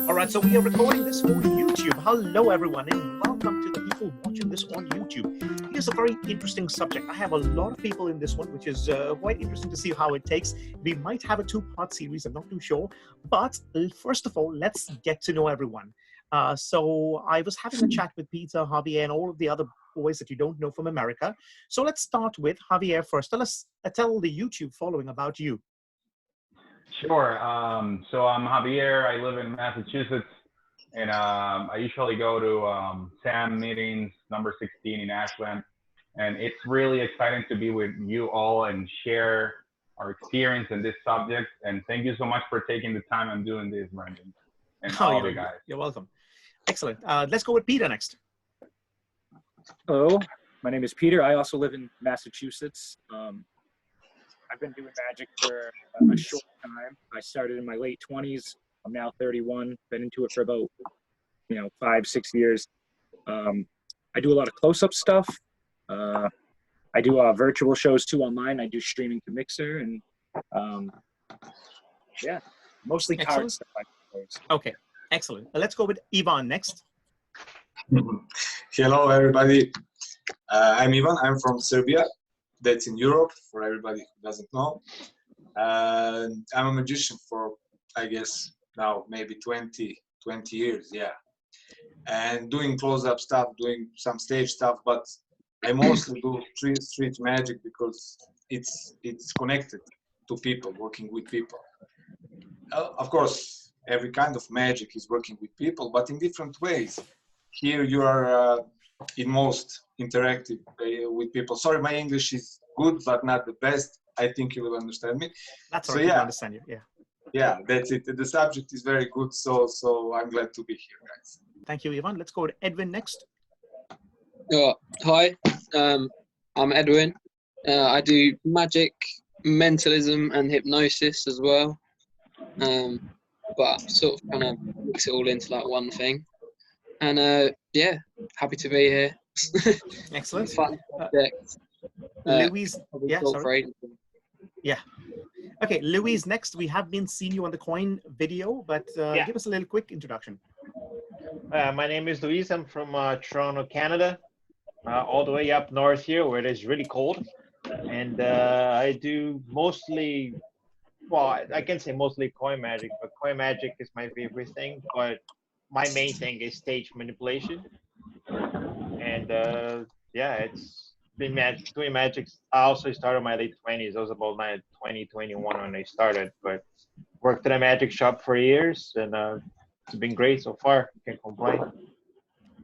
All right, so we are recording this for YouTube. Hello, everyone, and welcome to the people watching this on YouTube. Here's a very interesting subject. I have a lot of people in this one, which is quite interesting to see how it takes. We might have a two-part series, I'm not too sure. But first of all, let's get to know everyone. So I was having a chat with Peter, Javier, and all of the other boys that you don't know from America. So let's start with Javier first. Tell the YouTube following about you. Sure. So I'm Javier. I live in Massachusetts, and I usually go to SAM meetings, number 16 in Ashland. And it's really exciting to be with you all and share our experience in this subject. And thank you so much for taking the time and doing this, Brendan, and all the guys. You're welcome. Excellent. Let's go with Peter next. Hello, my name is Peter. I also live in Massachusetts. I've been doing magic for a short time. I started in my late 20s. I'm now 31. Been into it for about, 5-6 years. I do a lot of close-up stuff. I do virtual shows too online. I do streaming to Mixer and yeah, mostly card stuff. Okay, excellent. Let's go with Ivan next. Hello, everybody. I'm Ivan. I'm from Serbia. That's in Europe, for everybody who doesn't know. I'm a magician for, I guess, now maybe 20 years, yeah. And doing close-up stuff, doing some stage stuff, but I mostly do street magic because it's connected to people, working with people. Of course, every kind of magic is working with people, but in different ways. Here you are in most interactive with people. Sorry, my English is good, but not the best. I think you will understand me. That's all right. I understand you. Yeah. Yeah, that's it. The subject is very good, so I'm glad to be here, guys. Thank you, Ivan. Let's go to Edwin next. Hi, I'm Edwin. I do magic, mentalism, and hypnosis as well. But sort of kind of mix it all into like one thing. And yeah, happy to be here. Excellent. Fun subject. Luiz, yeah, sorry. Yeah. Okay, Luiz, next. We have been seeing you on the coin video, but give us a little quick introduction. My name is Luiz. I'm from Toronto, Canada, all the way up north here where it is really cold. And I do mostly, well, I can say mostly coin magic, but coin magic is my favorite thing. But my main thing is stage manipulation. And yeah, it's been doing magic. I also started in my late 20s. I was about 20, 21 when I started, but worked in a magic shop for years, and it's been great so far. Can't complain.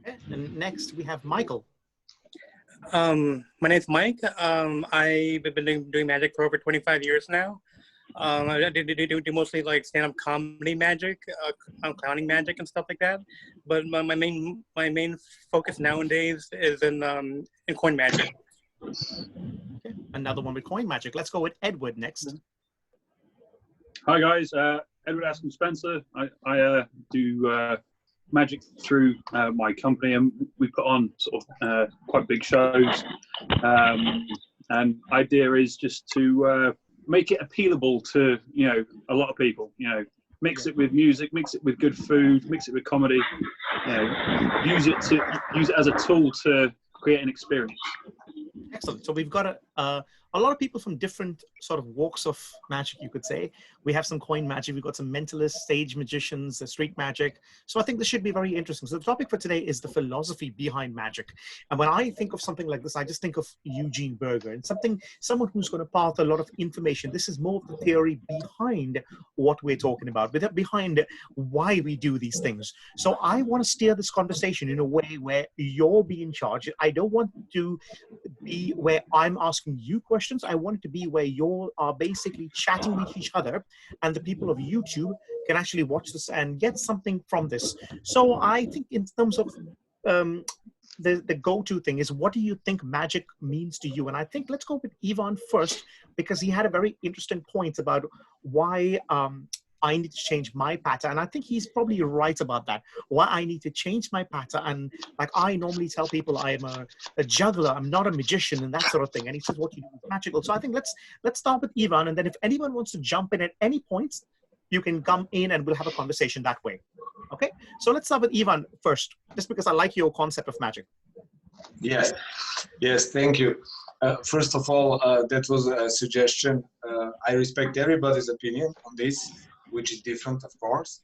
Okay. And next we have Michael. My name's Mike. I've been doing magic for over 25 years now. I do mostly like stand-up comedy magic, clowning magic and stuff like that. But my main focus nowadays is in coin magic. Okay. Another one with coin magic. Let's go with Edward next. Hi guys, Edward Aston Spencer. I do magic through my company, and we put on sort of quite big shows. And idea is just to make it appealable to a lot of people. Mix it with music, mix it with good food, mix it with comedy. Use it as a tool to create an experience. Excellent. So we've got a lot of people from different sort of walks of magic, you could say. We have some coin magic. We've got some mentalists, stage magicians, street magic. So I think this should be very interesting. So the topic for today is the philosophy behind magic. And when I think of something like this, I just think of Eugene Berger and someone who's going to pass a lot of information. This is more of the theory behind what we're talking about, behind why we do these things. So I want to steer this conversation in a way where you're being in charge. I don't want to be where I'm asking you questions. I want it to be where you are basically chatting with each other, and the people of YouTube can actually watch this and get something from this. So I think in terms of the go-to thing is, what do you think magic means to you? And I think let's go with Ivan first, because he had a very interesting point about why I need to change my pattern. And I think he's probably right about that. Why I need to change my pattern. And like I normally tell people I am a juggler, I'm not a magician and that sort of thing. And he says what you do is magical. So I think let's start with Ivan. And then if anyone wants to jump in at any point, you can come in and we'll have a conversation that way. Okay. Okay, so let's start with Ivan first, just because I like your concept of magic. Yes, yes, thank you. First of all, that was a suggestion. I respect everybody's opinion on this, which is different, of course.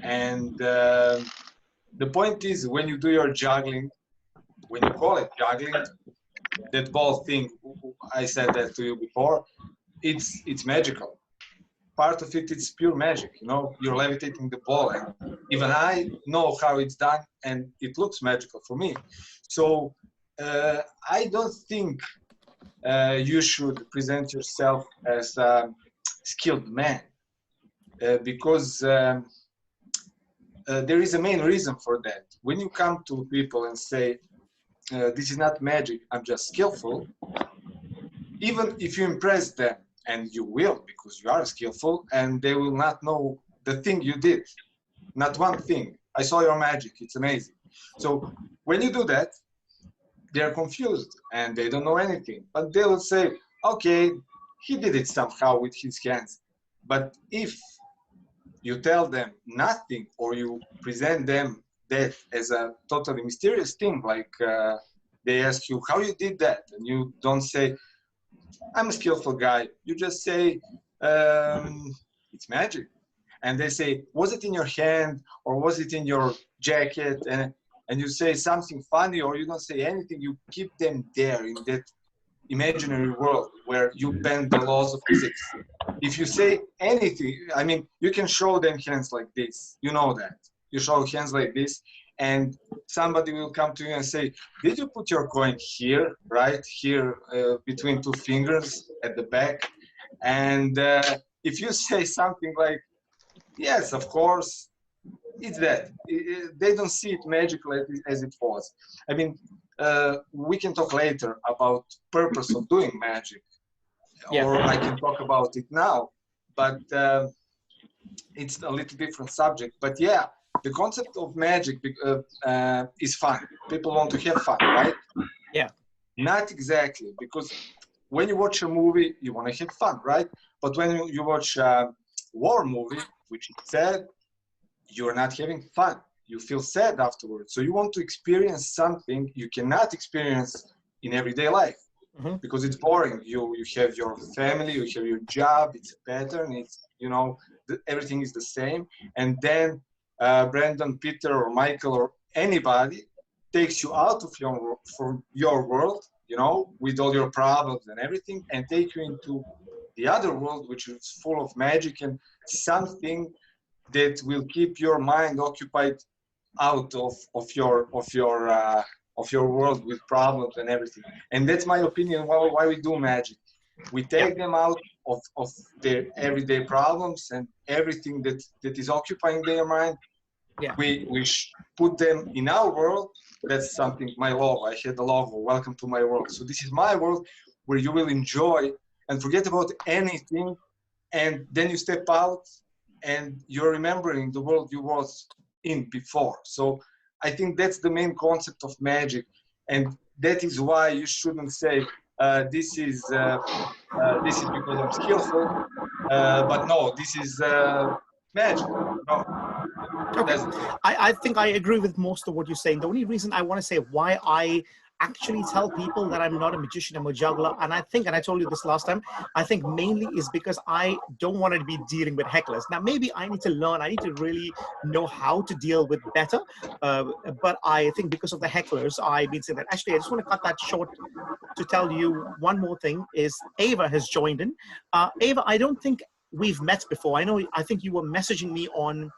And the point is, when you do your juggling, when you call it juggling, that ball thing, I said that to you before, it's magical. Part of it is pure magic, you know, you're levitating the ball, and even I know how it's done, and it looks magical for me. So I don't think you should present yourself as a skilled man, because there is a main reason for that. When you come to people and say, this is not magic, I'm just skillful, even if you impress them, and you will, because you are skillful, and they will not know the thing you did, not one thing. I saw your magic, it's amazing. So when you do that, they're confused and they don't know anything, but they will say, okay, he did it somehow with his hands. But if you tell them nothing, or you present them that as a totally mysterious thing, like they ask you how you did that, and you don't say, I'm a skillful guy. You just say, it's magic. And they say, was it in your hand, or was it in your jacket? And you say something funny, or you don't say anything. You keep them there in that imaginary world where you bend the laws of physics. If you say anything, I mean, you can show them hands like this. You know that. You show hands like this, and somebody will come to you and say, did you put your coin here, right here, between two fingers at the back? And if you say something like, yes, of course, it's that. They don't see it magical as it was. I mean, we can talk later about purpose of doing magic, or I can talk about it now, but it's a little different subject. But yeah, the concept of magic is fun. People want to have fun, right? Yeah. Not exactly, because when you watch a movie, you want to have fun, right? But when you watch a war movie, which is sad, you're not having fun. You feel sad afterwards. So you want to experience something you cannot experience in everyday life, because it's boring. You have your family, you have your job, it's a pattern, it's, you know, everything is the same. And then Brendan, Peter, or Michael, or anybody takes you out of from your world, you know, with all your problems and everything, and take you into the other world, which is full of magic and something that will keep your mind occupied out of your world with problems and everything. And that's my opinion why we do magic. We take them out of their everyday problems and everything that is occupying their mind. Yeah. We put them in our world. That's something, my logo. I had the logo, welcome to my world. So this is my world where you will enjoy and forget about anything. And then you step out and you're remembering the world you was in before. So I think that's the main concept of magic. And that is why you shouldn't say, this is because I'm skillful, but no, this is magic. No. Okay. I think I agree with most of what you're saying. The only reason I want to say why I actually tell people that I'm not a magician, I'm a juggler, and I think, and I told you this last time, I think mainly is because I don't want to be dealing with hecklers. Now, maybe I need to learn, I need to really know how to deal with better, but I think because of the hecklers, I've been saying that. Actually, I just want to cut that short to tell you one more thing, is Ava has joined in. Ava, I don't think we've met before. I think you were messaging me on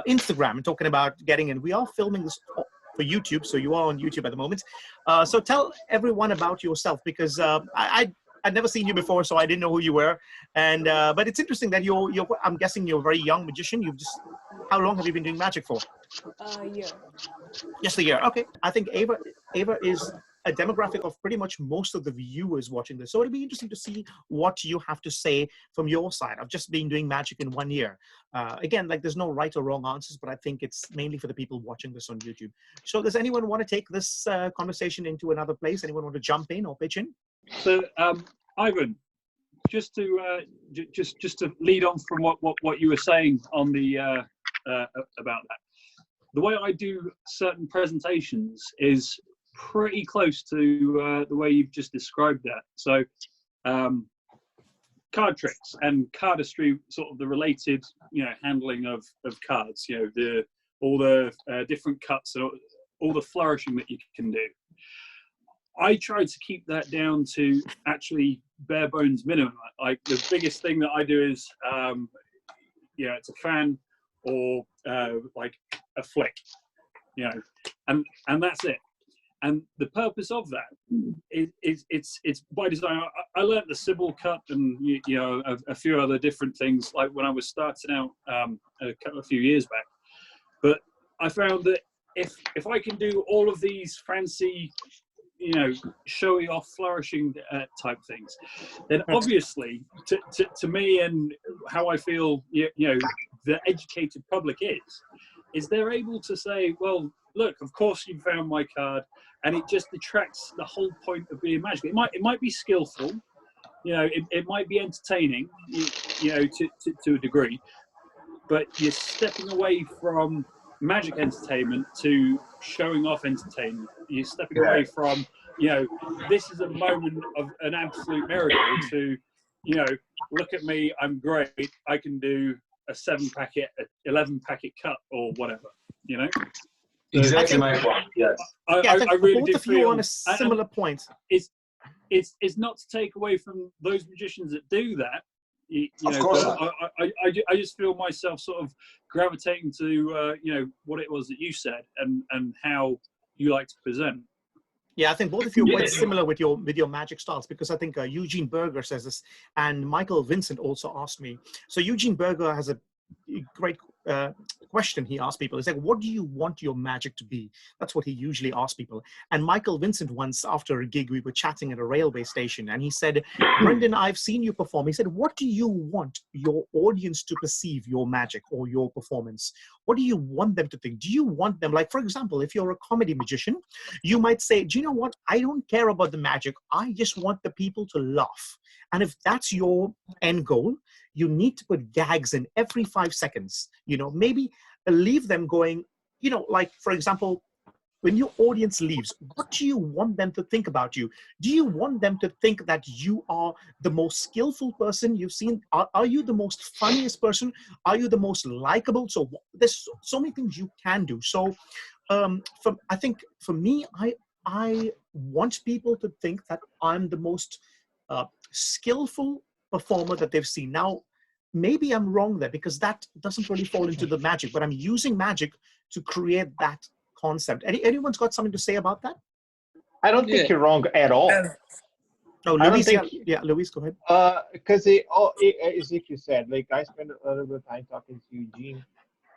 Instagram and talking about getting in. We are filming this for YouTube, so you are on YouTube at the moment. So tell everyone about yourself, because I'd never seen you before, so I didn't know who you were. And but it's interesting that you're I'm guessing you're a very young magician. How long have you been doing magic for? A year. Just a year. Okay. I think Ava is a demographic of pretty much most of the viewers watching this. So it'll be interesting to see what you have to say from your side of just being doing magic in 1 year. Again, like there's no right or wrong answers, but I think it's mainly for the people watching this on YouTube. So does anyone want to take this conversation into another place? Anyone want to jump in or pitch in? So, Ivan, just to lead on from what you were saying on the about that. the way I do certain presentations is pretty close to the way you've just described that. So card tricks and cardistry, sort of the related, handling of cards, all the different cuts, and all the flourishing that you can do. I try to keep that down to actually bare bones minimum. Like the biggest thing that I do is, it's a fan or like a flick, and that's it. And the purpose of that is it's by design. I learned the Sybil cut and a few other different things like when I was starting out a few years back. But I found that if I can do all of these fancy, showy off, flourishing type things, then obviously to me and how I feel, the educated public is they're able to say, well, look, of course you found my card, and it just detracts the whole point of being magic. It might be skillful, it might be entertaining, to a degree, but you're stepping away from magic entertainment to showing off entertainment. You're stepping away from, this is a moment of an absolute miracle to, look at me, I'm great, I can do a 7-packet, 11-packet cut or whatever, Exactly my point. Yes. I really both do of you feel on a similar point. It's not to take away from those magicians that do that. Of course not. I just feel myself sort of gravitating to what it was that you said and how you like to present. Yeah, I think both of you are quite similar with your magic styles, because I think Eugene Berger says this, and Michael Vincent also asked me. So Eugene Berger has a great question he asked people. He's like, what do you want your magic to be? That's what he usually asks people. And Michael Vincent, once after a gig, we were chatting at a railway station, and he said, Brendan, I've seen you perform. He said, what do you want your audience to perceive your magic or your performance? What do you want them to think? Do you want them, like, for example, if you're a comedy magician, you might say, do you know what? I don't care about the magic. I just want the people to laugh. And if that's your end goal, you need to put gags in every 5 seconds, maybe leave them going, like, for example, when your audience leaves, what do you want them to think about you? Do you want them to think that you are the most skillful person you've seen? Are you the most funniest person? Are you the most likable? So there's so many things you can do. So I think for me, I want people to think that I'm the most skillful performer that they've seen. Now, maybe I'm wrong there, because that doesn't really fall into the magic, but I'm using magic to create that concept. Anyone's got something to say about that? I don't think you're wrong at all. No, Luis, Luis, go ahead. Because it's like you said, like I spent a little bit of time talking to Eugene,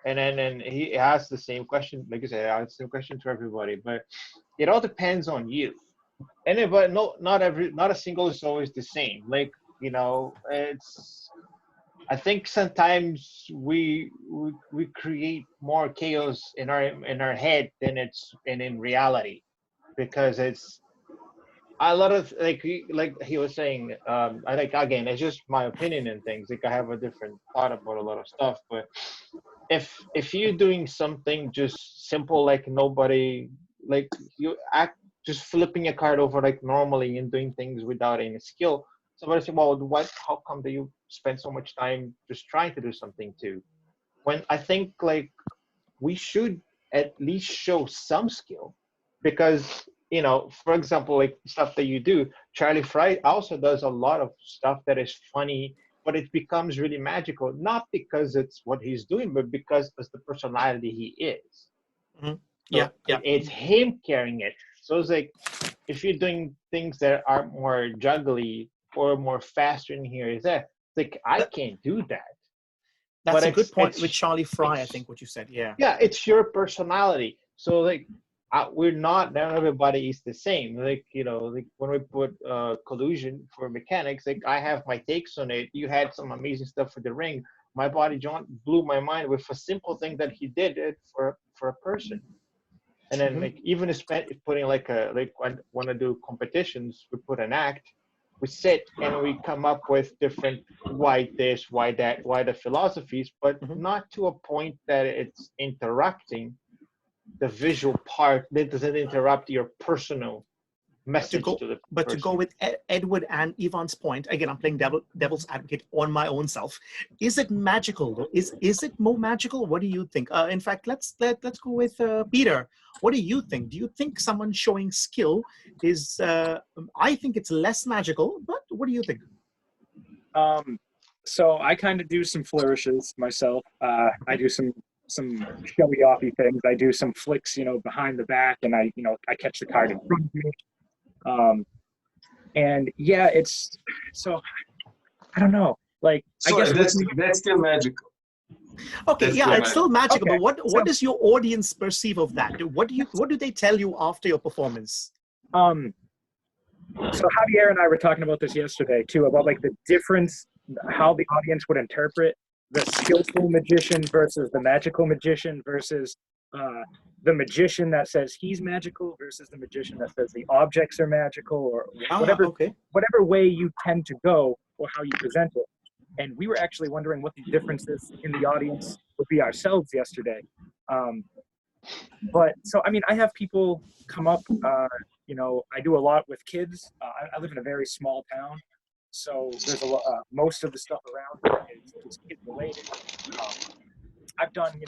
and then he asked the same question. Like I said, I asked the same question to everybody, but it all depends on you. And but not a single is always the same. Like, I think sometimes we create more chaos in our head than in reality, because it's a lot of like he was saying. I think, again, it's just my opinion and things. Like, I have a different thought about a lot of stuff, but if you're doing something just simple, like nobody, like you act just flipping a card over like normally and doing things without any skill. Somebody say, well, how come do you spend so much time just trying to do something too? When I think like we should at least show some skill, because, for example, like stuff that you do, Charlie Fry also does a lot of stuff that is funny, but it becomes really magical, not because it's what he's doing, but because it's the personality he is. Mm-hmm. So it's him carrying it. So it's like, if you're doing things that are more juggly or more faster in here, it's like, I can't do that. That's a good point with Charlie Fry, I think, what you said. Yeah, it's your personality. So like, we're not everybody is the same. Like, like when we put collusion for mechanics, like I have my takes on it. You had some amazing stuff for the ring. My buddy John blew my mind with a simple thing that he did it for a person. And then like even putting like when I do competitions, we put an act, we sit and we come up with different why this, why that, why the philosophies, but not to a point that it's interrupting the visual part that doesn't interrupt your personal message to the But person. to go with Edward and Yvonne's point, again, I'm playing devil's advocate on my own self. Is it magical though? Is it more magical? What do you think? In fact, let's go with Peter. What do you think? Do you think someone showing skill is? I think it's less magical, but what do you think? So I kind of do some flourishes myself. I do some showy-offy things. I do some flicks, behind the back, and I catch the card in front of me. And yeah, it's so I don't know. Like, Sorry, I guess that's still magical. Okay, That's yeah, still it's still magical. Okay, But what does your audience perceive of that? What do they tell you after your performance? So Javier and I were talking about this yesterday too, about like the difference, how the audience would interpret the skillful magician versus the magical magician versus the magician that says he's magical versus the magician that says the objects are magical, or whatever way you tend to go or how you present it. And we were actually wondering what the differences in the audience would be ourselves yesterday. But so, I mean, I have people come up, I do a lot with kids. I live in a very small town. So there's a lot, most of the stuff around is kid related. I've done,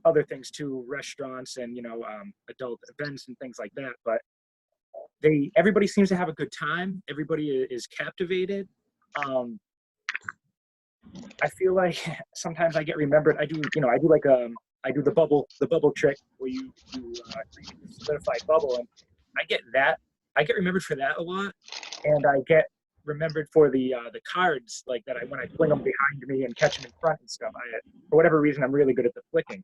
other things too, restaurants and, adult events and things like that. But everybody seems to have a good time. Everybody is captivated. I feel like sometimes I get remembered. I do the bubble trick where you solidified bubble, and I get remembered for that a lot, and I get remembered for the cards, like that when I fling them behind me and catch them in front and stuff. For whatever reason, I'm really good at the flicking.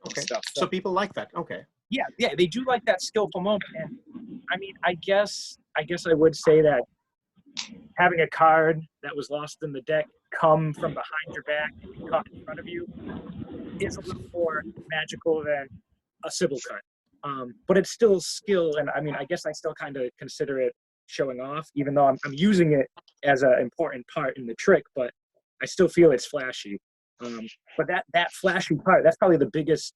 Okay. Stuff. So people like that. Okay. Yeah, they do like that skillful moment. And I mean, I guess I would say that having a card that was lost in the deck come from behind your back and be caught in front of you is a little more magical than a Sybil card. But it's still skill, and I mean, I guess I still kind of consider it showing off, even though I'm using it as an important part in the trick, but I still feel it's flashy. But that flashy part, that's probably the biggest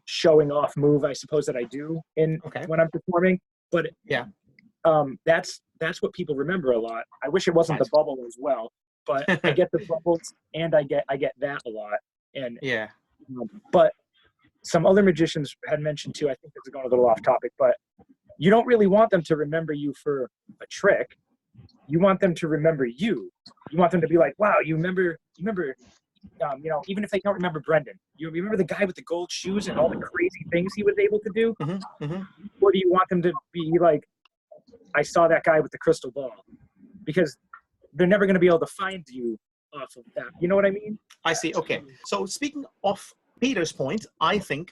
showing off move, I suppose, that I do when I'm performing. But yeah, that's what people remember a lot. I wish it wasn't the bubble as well, but I get the bubbles and I get that a lot. And yeah, but some other magicians had mentioned too, I think this is going a little off topic, but you don't really want them to remember you for a trick. You want them to remember you. You want them to be like, wow, you remember, even if they don't remember Brendan, you remember the guy with the gold shoes and all the crazy things he was able to do? Mm-hmm, mm-hmm. Or do you want them to be like, I saw that guy with the crystal ball? Because they're never going to be able to find you off of that. You know what I mean? I see. Okay. So speaking of Peter's point, I think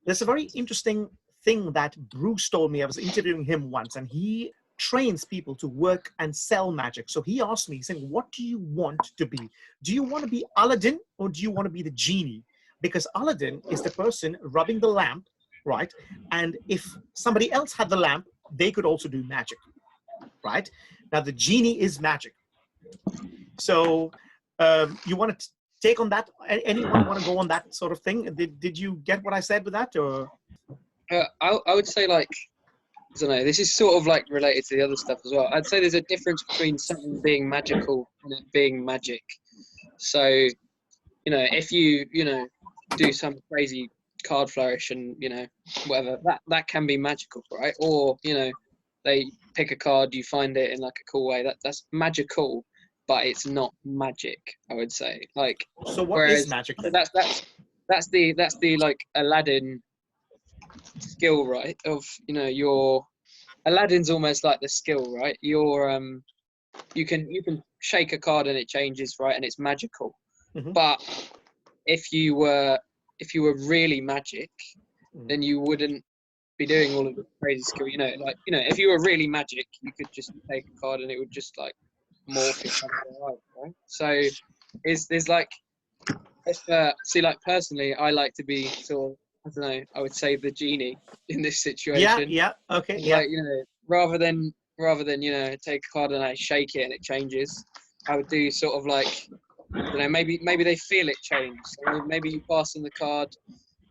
there's a very interesting thing that Bruce told me. I was interviewing him once, and he trains people to work and sell magic. So he asked me, he said, what do you want to be? Do you want to be Aladdin or do you want to be the genie? Because Aladdin is the person rubbing the lamp, right? And if somebody else had the lamp, they could also do magic, right? Now the genie is magic. So you want to take on that? Anyone want to go on that sort of thing? Did you get what I said with that? Or I would say, like, I don't know, this is sort of like related to the other stuff as well. I'd say there's a difference between something being magical and it being magic. So, if you, do some crazy card flourish and, whatever, that can be magical, right? Or, they pick a card, you find it in like a cool way. That's magical, but it's not magic, I would say. Like, so what is magic? That's the like Aladdin skill, right? Of your Aladdin's almost like the skill, right? Your you can shake a card and it changes, right? And it's magical. Mm-hmm. But if you were really magic, then you wouldn't be doing all of the crazy skill. If you were really magic, you could just take a card and it would just like morph into something else, right? So there's like, like personally, I like to be sort of, I don't know, I would say the genie in this situation. Yeah, okay, yeah. Like, rather than take a card and I shake it and it changes, I would do sort of like, maybe they feel it change. So maybe you pass them the card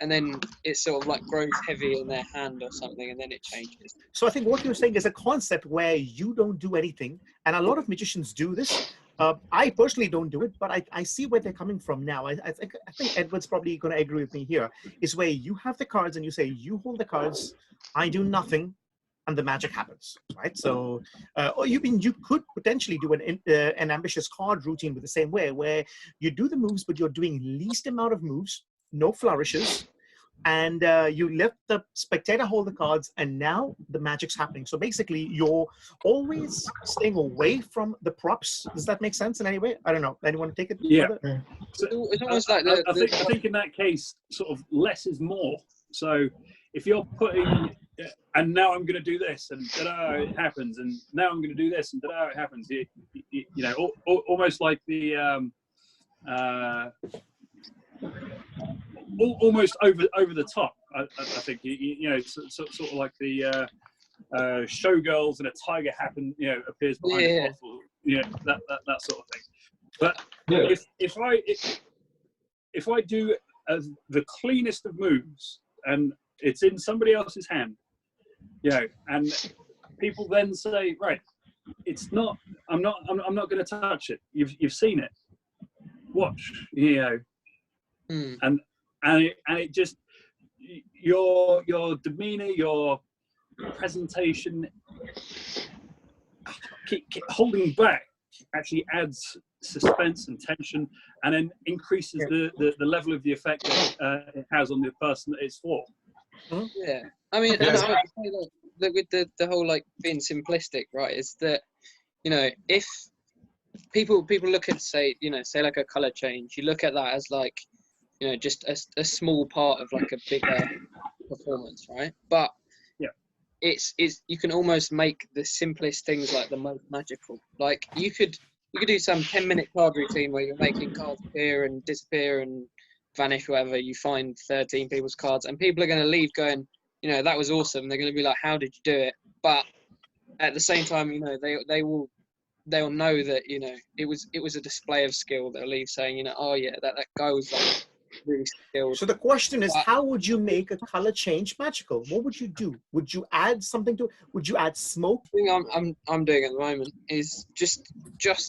and then it sort of like grows heavy in their hand or something, and then it changes. So I think what you're saying is a concept where you don't do anything, and a lot of magicians do this. I personally don't do it, but I see where they're coming from now. I think Edward's probably going to agree with me here, is where you have the cards and you say, you hold the cards, I do nothing, and the magic happens, right? So, or you could potentially do an ambitious card routine with the same way, where you do the moves, but you're doing least amount of moves, no flourishes, and you let the spectator hold the cards, and now the magic's happening. So basically, you're always staying away from the props. Does that make sense in any way? I don't know. Anyone take it? Yeah. Further? So, It's almost like I think in that case, sort of less is more. So if you're putting, and now I'm going to do this, and ta-da, it happens, and now I'm going to do this, and ta-da, it happens. You know, almost like the almost over the top. I think you know, sort of like the showgirls and a tiger appears behind the bottle, you know, that sort of thing. But if I do the cleanest of moves and it's in somebody else's hand, you know, and people then say, right, it's not, I'm not going to touch it. You've seen it. Watch, you know, and it just, your demeanor, your presentation, keep holding back actually adds suspense and tension, and then increases the level of the effect that it has on the person that it's for. Yeah, I mean, and I would say that with the whole like being simplistic, right? Is that, you know, if people look at say like a color change, you look at that as like, you know, just a small part of like a bigger performance, right? But yeah, it's you can almost make the simplest things like the most magical. Like you could do some 10-minute card routine where you're making cards appear and disappear and vanish, whatever. You find 13 people's cards, and people are going to leave going, you know, that was awesome. They're going to be like, how did you do it? But at the same time, you know, they'll know that, you know, it was a display of skill. They'll leave saying, you know, oh yeah, that guy was like really skilled. So the question is, how would you make a color change magical? What would you do? Would you add something to it? Would you add smoke? The thing I'm doing at the moment is just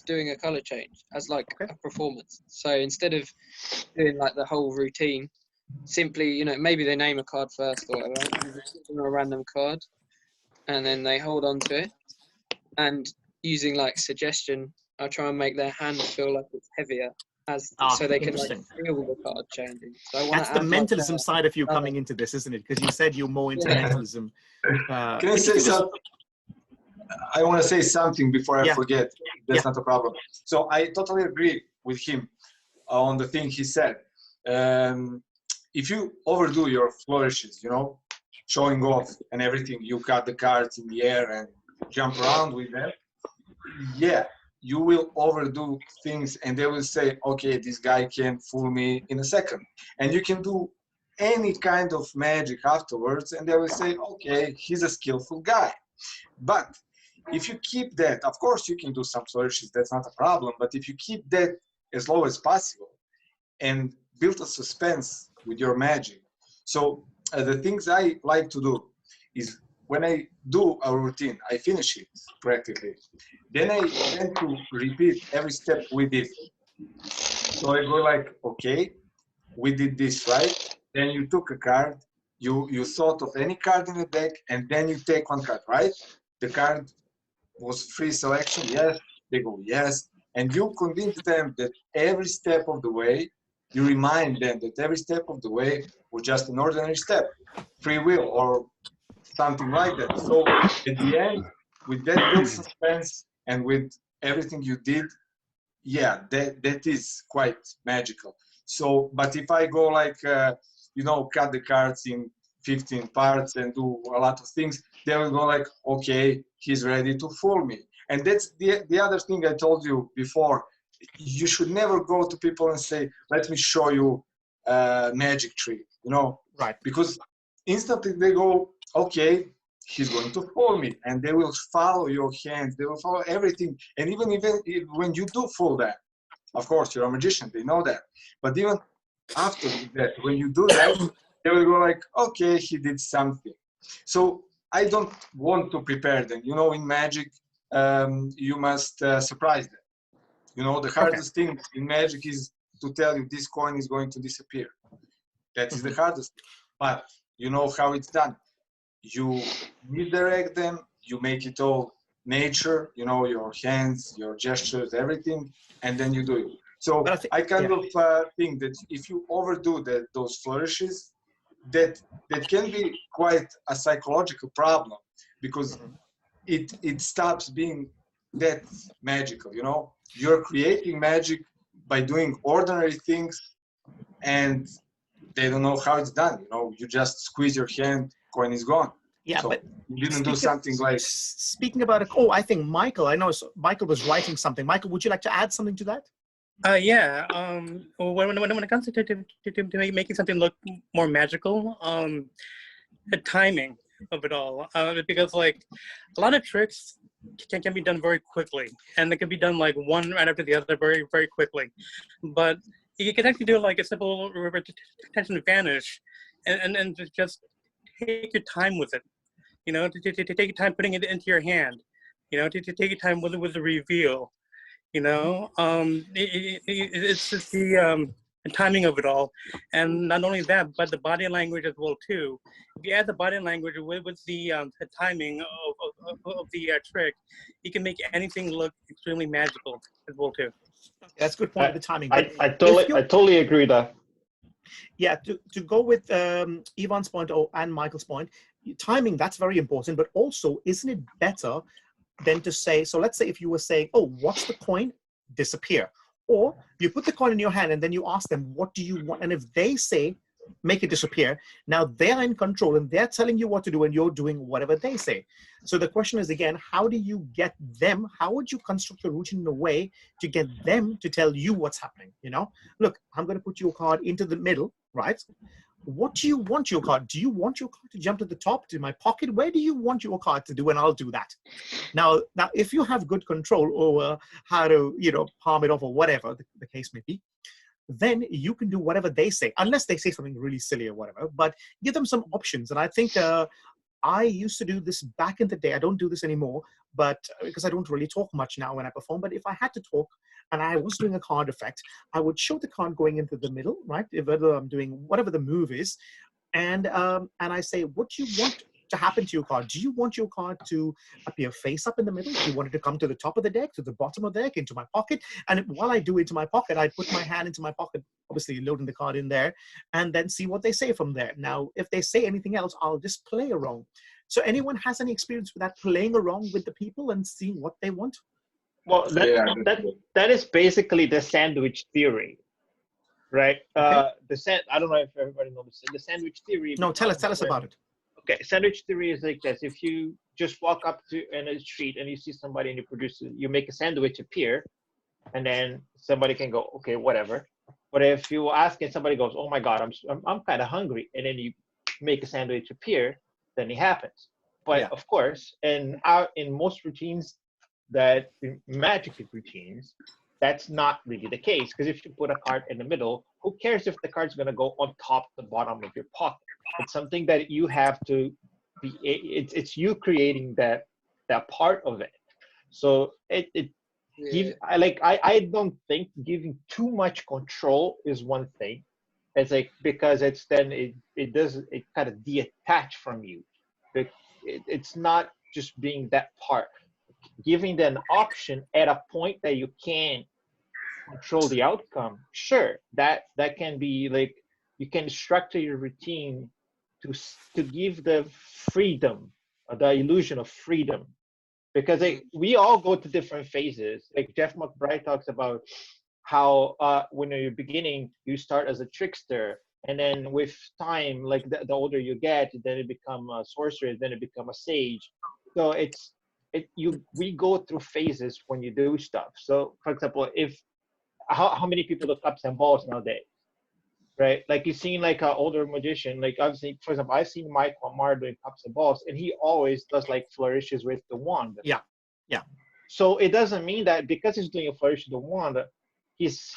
doing a color change as like a performance. So instead of doing like the whole routine, simply, you know, maybe they name a card first or whatever, and just give them a random card, and then they hold on to it, and using like suggestion, I try and make their hand feel like it's heavier, so they can like feel the card changing. So that's the mentalism side of you coming into this, isn't it? Because you said you're more into mentalism. Can I say something? I want to say something before I forget. That's not a problem. So I totally agree with him on the thing he said. If you overdo your flourishes, you know, showing off and everything, you cut the cards in the air and jump around with them, yeah, you will overdo things, and they will say, okay, this guy can fool me in a second. And you can do any kind of magic afterwards, and they will say, okay, he's a skillful guy. But if you keep that, of course you can do some flourishes, that's not a problem, but if you keep that as low as possible and build a suspense with your magic. So the things I like to do is, when I do a routine, I finish it practically. Then I tend to repeat every step we did. So I go like, okay, we did this, right? Then you took a card, you thought of any card in the deck, and then you take one card, right? The card was free selection, yes. They go, yes. And you convince them that every step of the way, you remind them that every step of the way was just an ordinary step, free will or something like that. So at the end, with that build suspense and with everything you did, yeah, that is quite magical. So, but if I go like, you know, cut the cards in 15 parts and do a lot of things, they will go like, okay, he's ready to fool me. And that's the other thing I told you before. You should never go to people and say, let me show you a magic trick, you know? Right. Because instantly they go, okay, he's going to fool me. And they will follow your hands. They will follow everything. And even when you do fool them, of course, you're a magician, they know that. But even after that, when you do that, they will go like, okay, he did something. So I don't want to prepare them. You know, in magic, you must surprise them. You know, the hardest thing in magic is to tell you this coin is going to disappear. That is the hardest thing. But you know how it's done. You misdirect them, you make it all nature, you know, your hands, your gestures, everything, and then you do it. So I kind of think that if you overdo those flourishes, that can be quite a psychological problem, because it stops being that magical, you know? You're creating magic by doing ordinary things, and they don't know how it's done, you know? You just squeeze your hand, coin is gone. Yeah, so but you didn't do something like... Speaking about it, oh, I think Michael, I know Michael was writing something. Michael, would you like to add something to that? Yeah. When it comes to making something look more magical, the timing of it all, because like a lot of tricks can be done very quickly, and they can be done like one right after the other very, very quickly. But you can actually do like a simple retention vanish, and just take your time with it. You know, to take your time putting it into your hand. You know, to take your time with the reveal. You know, it's just the timing of it all, and not only that, but the body language as well too. If you add the body language with the timing of the trick, you can make anything look extremely magical as well too. That's a good point with the timing. I totally agree with that. Yeah, to go with Ivan's point and Michael's point, timing, that's very important, but also, isn't it better than to say, so let's say if you were saying, oh, watch the coin disappear, or you put the coin in your hand and then you ask them, what do you want? And if they say, make it disappear, now they're in control and they're telling you what to do and you're doing whatever they say. So the question is, again, how do you get them, how would you construct the routine in a way to get them to tell you what's happening? You know, look, I'm going to put your card into the middle, right? What do you want your card? Do you want your card to jump to the top, to my pocket? Where do you want your card to do? And I'll do that. Now, if you have good control over how to, you know, palm it off or whatever the case may be, then you can do whatever they say, unless they say something really silly or whatever, but give them some options. And I think I used to do this back in the day. I don't do this anymore, but because I don't really talk much now when I perform. But if I had to talk and I was doing a card effect, I would show the card going into the middle, right? Whether I'm doing whatever the move is, and I say, what do you want to happen to your card? Do you want your card to appear face up in the middle? Do you want it to come to the top of the deck, to the bottom of the deck, into my pocket? And while I do it into my pocket, I put my hand into my pocket, obviously loading the card in there, and then see what they say from there. Now, if they say anything else, I'll just play around. So anyone has any experience with that, playing around with the people and seeing what they want? Well, that is basically the sandwich theory, right? I don't know if everybody knows the sandwich theory. No, tell us about it. Okay, sandwich theory is like this. If you just walk up to in a street and you see somebody and you make a sandwich appear, and then somebody can go, okay, whatever. But if you ask and somebody goes, oh my God, I'm kind of hungry, and then you make a sandwich appear, then it happens. But of course, in most routines, magic routines, that's not really the case, because if you put a card in the middle, who cares if the card's going to go on top, the bottom of your pocket? It's something that you have to be. It's you creating that part of it. So I don't think giving too much control is one thing. It's like, because it kind of detach from you. It's not just being that part. Giving them an option at a point that you can control the outcome, sure, that can be like, you can structure your routine to give the freedom, the illusion of freedom, because we all go to different phases. Like Jeff McBride talks about how when you're beginning, you start as a trickster, and then with time, like the older you get, then it become a sorcerer, then it become a sage. So we go through phases when you do stuff. So for example, how many people do cups and balls nowadays, right? Like you've seen like an older magician, like for example, I've seen Mike Lamar doing cups and balls, and he always does like flourishes with the wand. Yeah. So it doesn't mean that because he's doing a flourish with the wand, he's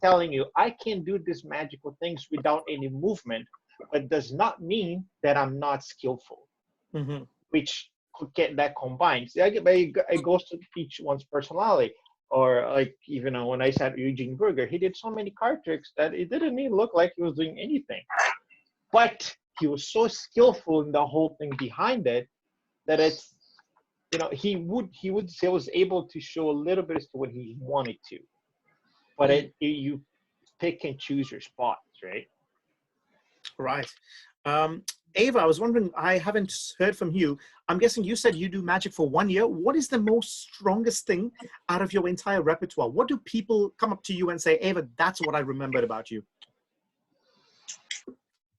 telling you, I can do these magical things without any movement, but does not mean that I'm not skillful, which could get that combined. See, it goes to each one's personality. Or like, even when I sat Eugene Berger, he did so many card tricks that it didn't even look like he was doing anything. But he was so skillful in the whole thing behind it that it's, he was able to show a little bit as to what he wanted to. But you pick and choose your spots, right? Right. Ava, I was wondering, I haven't heard from you. I'm guessing you said you do magic for 1 year. What is the most strongest thing out of your entire repertoire? What do people come up to you and say, Ava, that's what I remembered about you?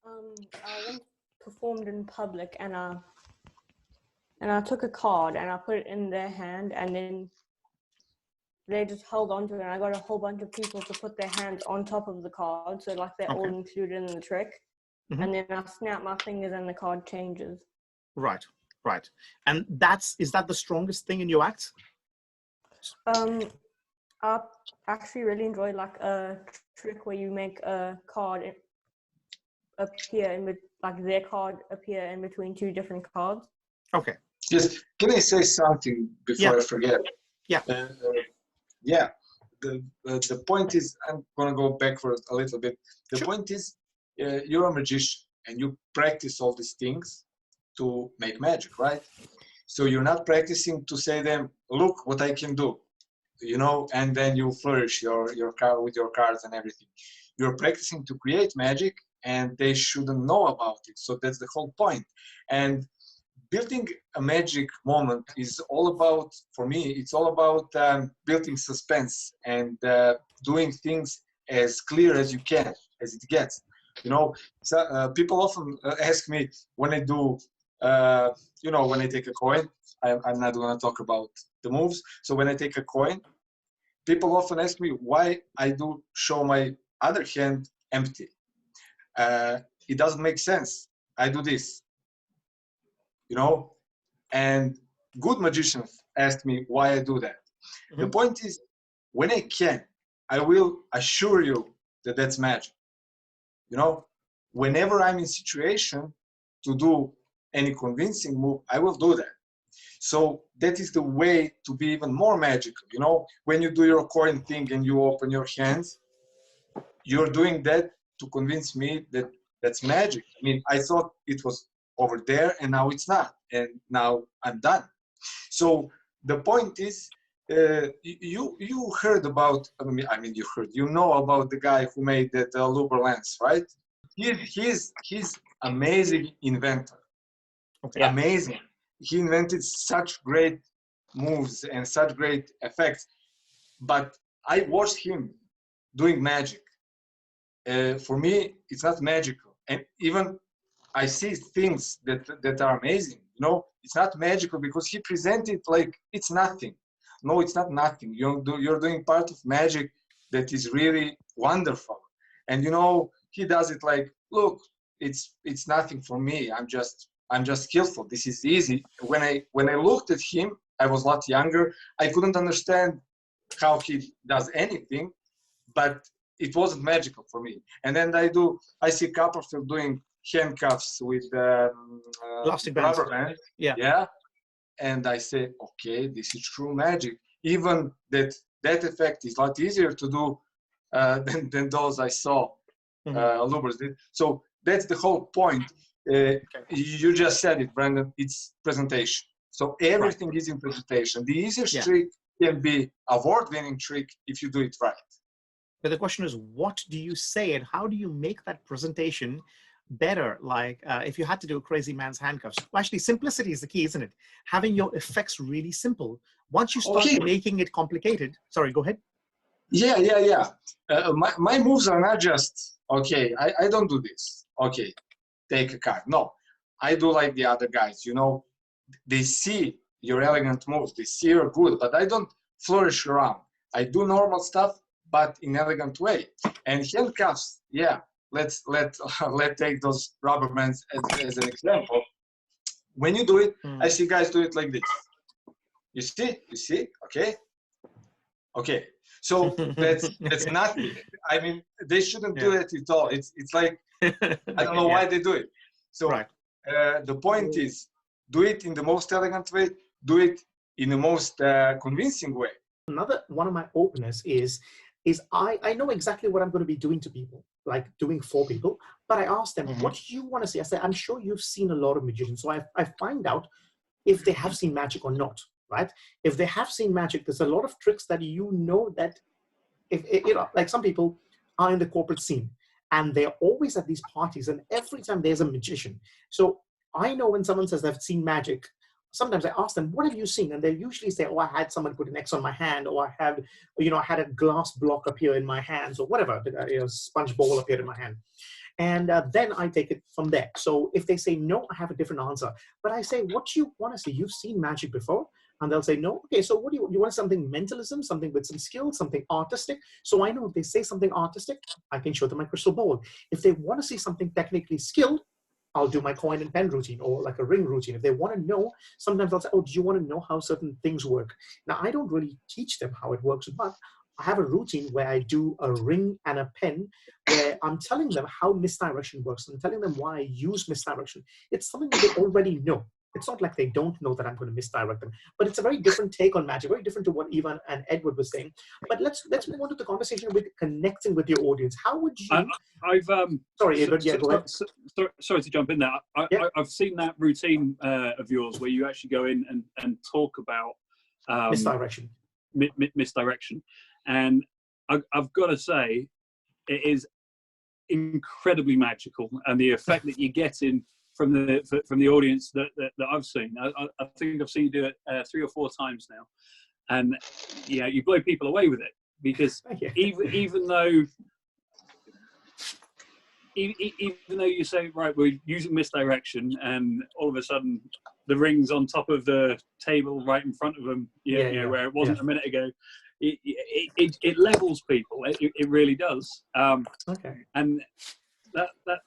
I once performed in public, and I took a card and I put it in their hand, and then they just held on to it, and I got a whole bunch of people to put their hands on top of the card, so like they're all included in the trick. And then I snap my fingers and the card changes. Right, right. And is that the strongest thing in your act? I actually really enjoy like a trick where you make a card appear their card appear in between two different cards. Okay. Just, can I say something before I forget? Yeah. Yeah. The point is, I'm gonna go backward a little bit. The point is, you're a magician and you practice all these things to make magic, right? So you're not practicing to say them, look what I can do, and then you flourish your card with your cards and everything. You're practicing to create magic, and they shouldn't know about it. So that's the whole point. And building a magic moment is all about, for me, it's all about building suspense and doing things as clear as you can, as it gets. So, people often ask me when I do, when I take a coin, I'm not going to talk about the moves. So when I take a coin, people often ask me why I do show my other hand empty. It doesn't make sense. I do this, and good magicians ask me why I do that. The point is, when I can, I will assure you that that's magic. Whenever I'm in situation to do any convincing move, I will do that. So that is the way to be even more magical. When you do your coin thing and you open your hands, you're doing that to convince me that that's magic. I mean, I thought it was over there and now it's not, and now I'm done. So the point is, you heard about, you know about the guy who made that Luber lens, right? He's amazing inventor. Okay. Amazing. He invented such great moves and such great effects. But I watched him doing magic. For me, it's not magical. And even I see things that are amazing. It's not magical because he presented like it's nothing. No, it's not nothing. You're doing part of magic that is really wonderful. And he does it like, look, it's nothing for me. I'm just skillful. This is easy. When I looked at him, I was a lot younger. I couldn't understand how he does anything, but it wasn't magical for me. And then I see Copperfield doing handcuffs with rubber band. Yeah. And I say, okay, this is true magic. Even that effect is a lot easier to do than those I saw Lubers did. So that's the whole point. You just said it, Brendan. It's presentation. So everything is in presentation. The easiest trick can be award-winning trick if you do it right. But the question is, what do you say and how do you make that presentation better? Like if you had to do a crazy man's handcuffs, well, actually simplicity is the key, isn't it? Having your effects really simple. Once you start making it complicated, sorry, go ahead. Yeah. My moves are not just, okay, I don't do this. Okay, take a card. No, I do like the other guys, they see your elegant moves, they see you're good, but I don't flourish around. I do normal stuff, but in elegant way. And handcuffs, let's take those rubber bands as an example. When you do it, I see guys do it like this. You see, okay. So that's nothing. I mean, they shouldn't do it at all. It's like I don't know why they do it. So the point is, do it in the most elegant way, do it in the most convincing way. Another one of my openers is I know exactly what I'm going to be doing to people, like doing for people, but I ask them, what do you want to see? I say, I'm sure you've seen a lot of magicians. So I find out if they have seen magic or not, right? If they have seen magic, there's a lot of tricks that you know that, if you know, like some people are in the corporate scene and they're always at these parties, and every time there's a magician. So I know when someone says they've seen magic, sometimes I ask them, what have you seen? And they usually say, oh, I had someone put an X on my hand, or I had, you know, I had a glass block appear in my hands, or whatever, you know, sponge ball appeared in my hand. And then I take it from there. So if they say no, I have a different answer. But I say, what do you want to see? You've seen magic before? And they'll say, no. Okay, so what do you want? Something mentalism, something with some skill, something artistic? So I know if they say something artistic, I can show them my crystal ball. If they want to see something technically skilled, I'll do my coin and pen routine, or like a ring routine. If they want to know, sometimes I'll say, oh, do you want to know how certain things work? Now, I don't really teach them how it works, but I have a routine where I do a ring and a pen, where I'm telling them how misdirection works. I'm telling them why I use misdirection. It's something that they already know. It's not like they don't know that I'm going to misdirect them, but it's a very different take on magic, very different to what Ivan and Edward was saying. But let's move on to the conversation with connecting with your audience. How would you? Sorry, Edward. Yeah, go ahead. Sorry to jump in there. I've seen that routine of yours where you actually go in and talk about misdirection. Misdirection, and I've got to say, it is incredibly magical, and the effect that you get in from the audience that I've seen. I think I've seen you do it 3 or 4 times now, and yeah, you blow people away with it, because even though you say, right, we're using misdirection, and all of a sudden the ring's on top of the table right in front of them, where it wasn't a minute ago. It levels people. It really does. And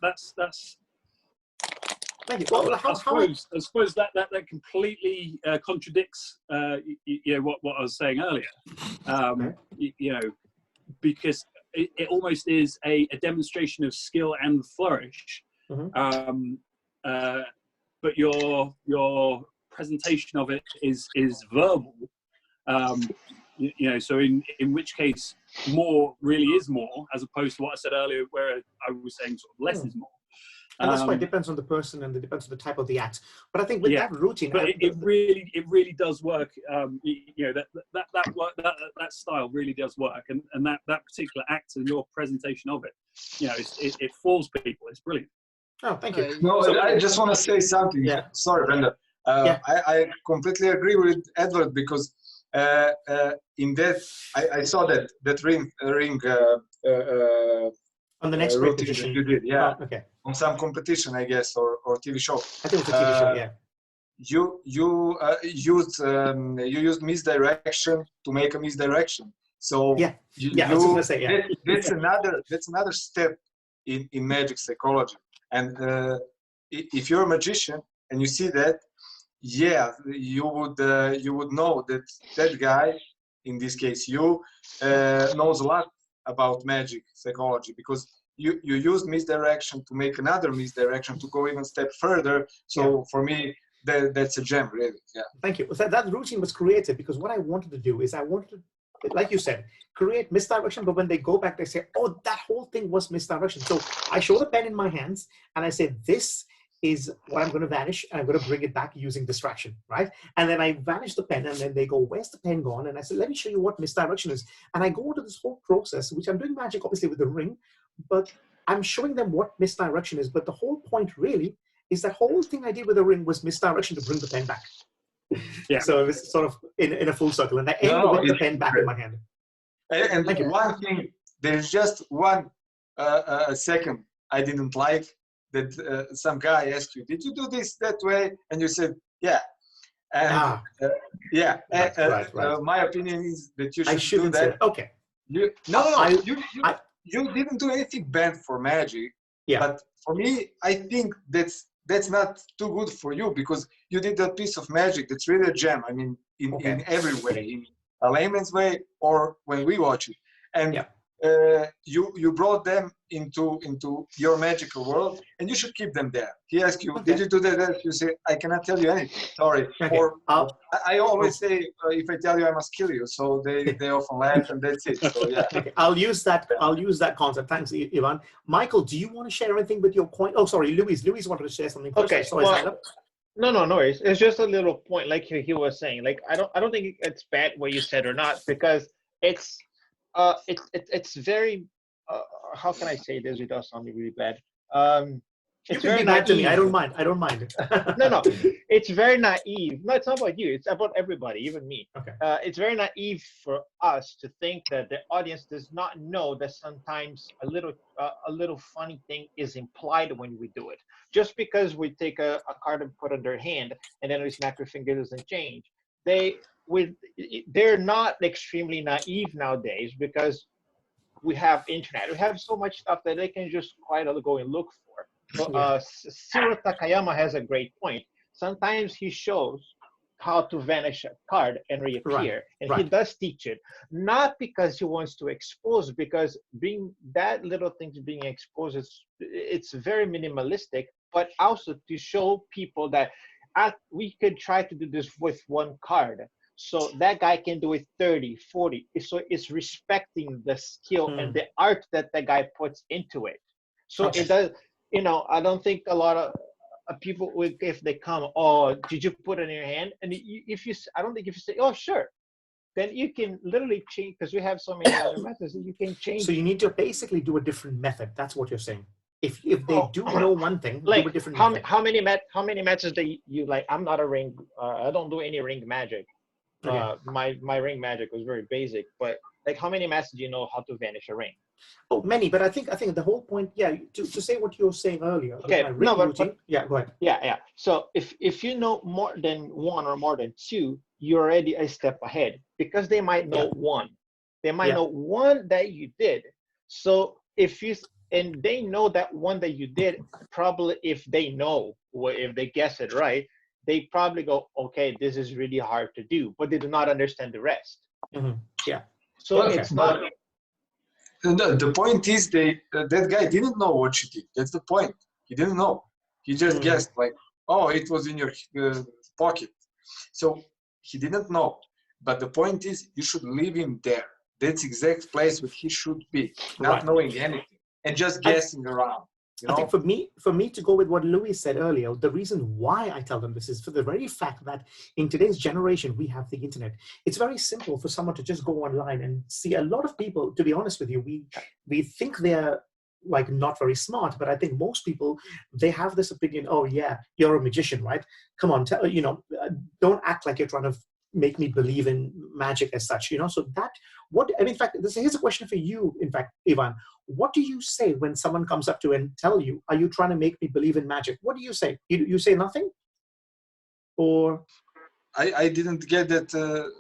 that's. Thank you. Well, I suppose that completely contradicts what I was saying earlier. Because it almost is a demonstration of skill and flourish. But your presentation of it is verbal. So in which case more really is more, as opposed to what I said earlier, where I was saying sort of less is more. And that's why it depends on the person, and it depends on the type of the act. But I think with that routine, but it really does work. That style really does work, and that particular act and your presentation of it, it fools people. It's brilliant. Oh, thank you. No, I just want to say something. Yeah. Sorry, Brendan. I completely agree with Edward, because in that I saw that ring on the next competition you did, on some competition, I guess, or TV show. I think it was a TV show, yeah. You used misdirection to make a misdirection. So I was gonna say, that's another step in magic psychology. And if you're a magician and you see that, you would know that guy, in this case you, knows a lot about magic psychology, because you use misdirection to make another misdirection to go even a step further. So for me, that's a gem, really. Yeah. Thank you. So that routine was created because what I wanted to do is I wanted to, like you said, create misdirection, but when they go back, they say, oh, that whole thing was misdirection. So I show the pen in my hands and I say, this is what I'm going to vanish, and I'm going to bring it back using distraction, right? And then I vanish the pen, and then they go, where's the pen gone? And I said, let me show you what misdirection is. And I go into this whole process, which I'm doing magic, obviously, with the ring, but I'm showing them what misdirection is. But the whole point really is that whole thing I did with the ring was misdirection to bring the pen back. So it was sort of in a full circle, and I end with the pen back in my hand. And one thing, there's just one second I didn't like, that some guy asked you, did you do this that way? And you said, yeah. And my opinion is that you should do that. Okay. You didn't do anything bad for magic. But for me, I think that's not too good for you, because you did that piece of magic that's really a gem. I mean, in every way, in a layman's way, or when we watch it. And you brought them into your magical world, and you should keep them there. He asked you, did you do that? You say, I cannot tell you anything. Sorry. Okay. Or I always say, if I tell you, I must kill you. So they often laugh, and that's it. So yeah. Okay. I'll use that concept. Thanks, Ivan. Michael, do you want to share anything with your coin? Oh, sorry, Luis. Luis wanted to share something first. Okay. No worries. It's just a little point, like he was saying. Like I don't think it's bad what you said or not, because it's very how can I say this without sounding really bad? You can be mad to me. I don't mind. No, it's very naive. No, it's not about you. It's about everybody, even me. Okay. It's very naive for us to think that the audience does not know that sometimes a little funny thing is implied when we do it. Just because we take a card and put it in their hand, and then we snap your finger, doesn't change. They're not extremely naive nowadays, because we have internet. We have so much stuff that they can just quietly go and look for. So, Ciro Takayama has a great point. Sometimes he shows how to vanish a card and reappear, and he does teach it, not because he wants to expose, because that little things being exposed it's very minimalistic, but also to show people that we could try to do this with one card. So that guy can do it 30, 40. So it's respecting the skill and the art that the guy puts into it. So it does, I don't think a lot of people, if they come, oh, did you put it in your hand? And I don't think if you say, oh, sure, then you can literally change, because we have so many other methods that you can change. So you need to basically do a different method. That's what you're saying. If they do know one thing, like do a different method. How many methods that you like? I'm not a ring. I don't do any ring magic. My ring magic was very basic, but like how many methods do you know how to vanish a ring? Oh, many, but I think the whole point, to say what you were saying earlier. Okay, no, but go ahead. Yeah. So if you know more than one or more than two, you're already a step ahead, because they might know one. They might know one that you did. So and they know that one that you did, probably if they guess it right, they probably go, okay, this is really hard to do, but they do not understand the rest. Yeah. So it's not. No, the point is that guy didn't know what you did. That's the point. He didn't know. He just guessed, like, oh, it was in your pocket. So he didn't know. But the point is, you should leave him there. That's exact place where he should be, not knowing anything and just guessing around. I think for me to go with what Luis said earlier, the reason why I tell them this is for the very fact that in today's generation, we have the internet. It's very simple for someone to just go online and see. A lot of people, to be honest with you, we think they're like not very smart, but I think most people, they have this opinion, oh yeah, you're a magician, right? Come on, don't act like you're trying to make me believe in magic as such, so that in fact, here's a question for you, in fact, Ivan. What do you say when someone comes up to you and tell you, are you trying to make me believe in magic? What do you say? You say nothing? Or I didn't get that. So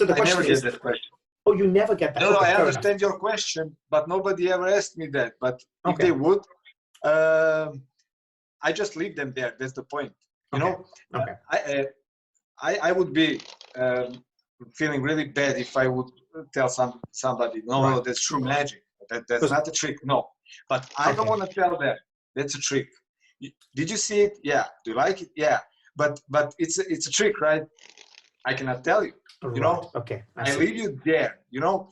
the question I never get that question. Oh, you never get that? No, I understand your question, but nobody ever asked me that. But if they would, I just leave them there. That's the point. I would be feeling really bad if I would tell somebody, no, that's true magic. That's not a trick. No, but I don't want to tell them that's a trick. Did you see it? Yeah. Do you like it? Yeah. But it's a trick, right? I cannot tell you. Okay. I leave you there. You're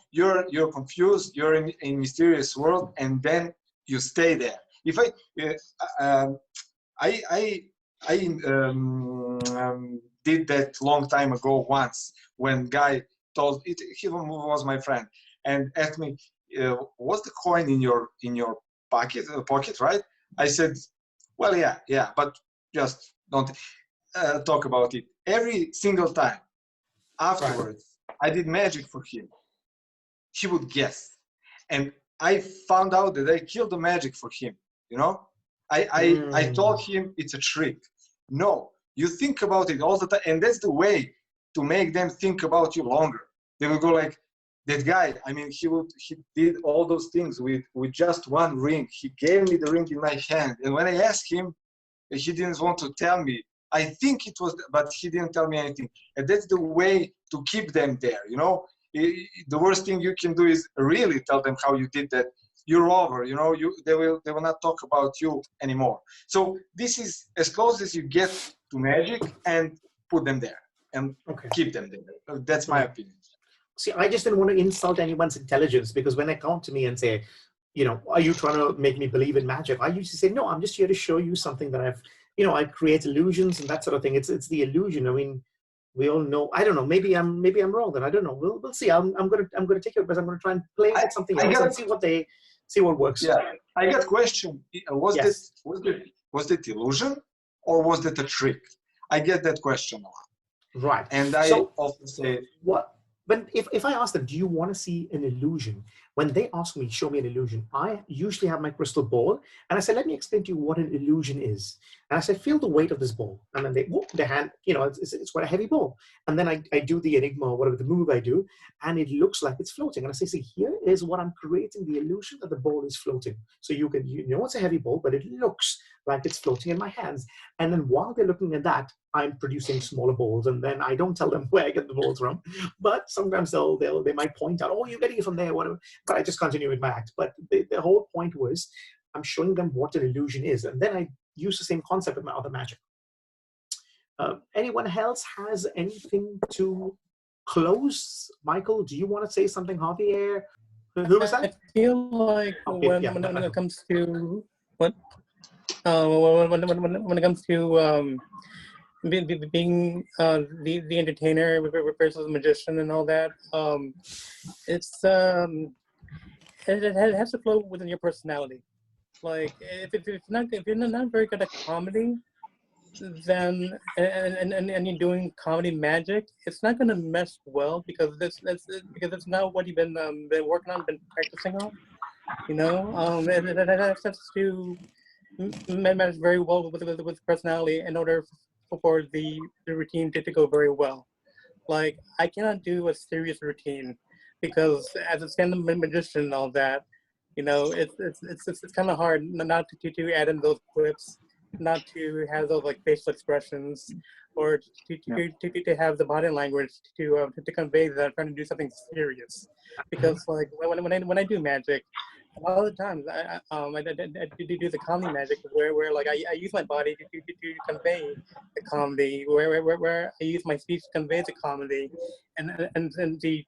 confused. You're in a mysterious world, and then you stay there. If I did that long time ago once when guy told it, he was my friend and asked me, what's the coin in your pocket, right? I said, well, yeah, but just don't talk about it. Every single time afterwards, I did magic for him. He would guess, and I found out that I killed the magic for him. I told him it's a trick. No, you think about it all the time, and that's the way to make them think about you longer. They will go like, that guy, I mean, he did all those things with just one ring. He gave me the ring in my hand, and when I asked him, he didn't want to tell me. I think it was, but he didn't tell me anything. And that's the way to keep them there, the worst thing you can do is really tell them how you did that. You're over, you know, they will not talk about you anymore. So this is as close as you get to magic, and put them there and keep them there. That's my opinion. See, I just didn't want to insult anyone's intelligence, because when they come to me and say, you know, are you trying to make me believe in magic? I usually say, no, I'm just here to show you something that I've, you know, I create illusions and that sort of thing. It's the illusion. I mean, we all know. I don't know. Maybe I'm wrong. Then I don't know. We'll see. I'm gonna take it, but I'm gonna try and play with something else and see what works. Yeah, I got a question. Was that illusion, or was that a trick? I get that question a lot. Right. And I often say, what? But if I ask them, do you want to see an illusion? When they ask me, show me an illusion, I usually have my crystal ball, and I say, let me explain to you what an illusion is. And I say, feel the weight of this ball. And then they whoop the hand, you know, it's quite a heavy ball. And then I do the enigma, or whatever the move I do, and it looks like it's floating. And I say, see, here is what I'm creating, the illusion that the ball is floating. So you know it's a heavy ball, but it looks like it's floating in my hands. And then while they're looking at that, I'm producing smaller balls, and then I don't tell them where I get the balls from, but sometimes they might point out, oh, you're getting it from there, whatever. But I just continue with my act. But the whole point was, I'm showing them what an illusion is, and then I use the same concept with my other magic. Anyone else has anything to close? Michael, do you want to say something? Javier, who was that? I feel like when it comes to what when it comes to being the entertainer versus the magician and all that, it has to flow within your personality. Like if you're not very good at comedy, then and you're doing comedy magic, it's not gonna mesh well, because it's not what you've been working on, been practicing on. You know, it has to match very well with personality in order for the routine to go very well. Like, I cannot do a serious routine, because as a stand-up magician and all that, you know, it's kind of hard not to add in those quips, not to have those like facial expressions, or to have the body language to convey that I'm trying to do something serious. Because like when I do magic, a lot of the times I do the comedy magic where like I use my body to convey the comedy, where I use my speech to convey the comedy, and the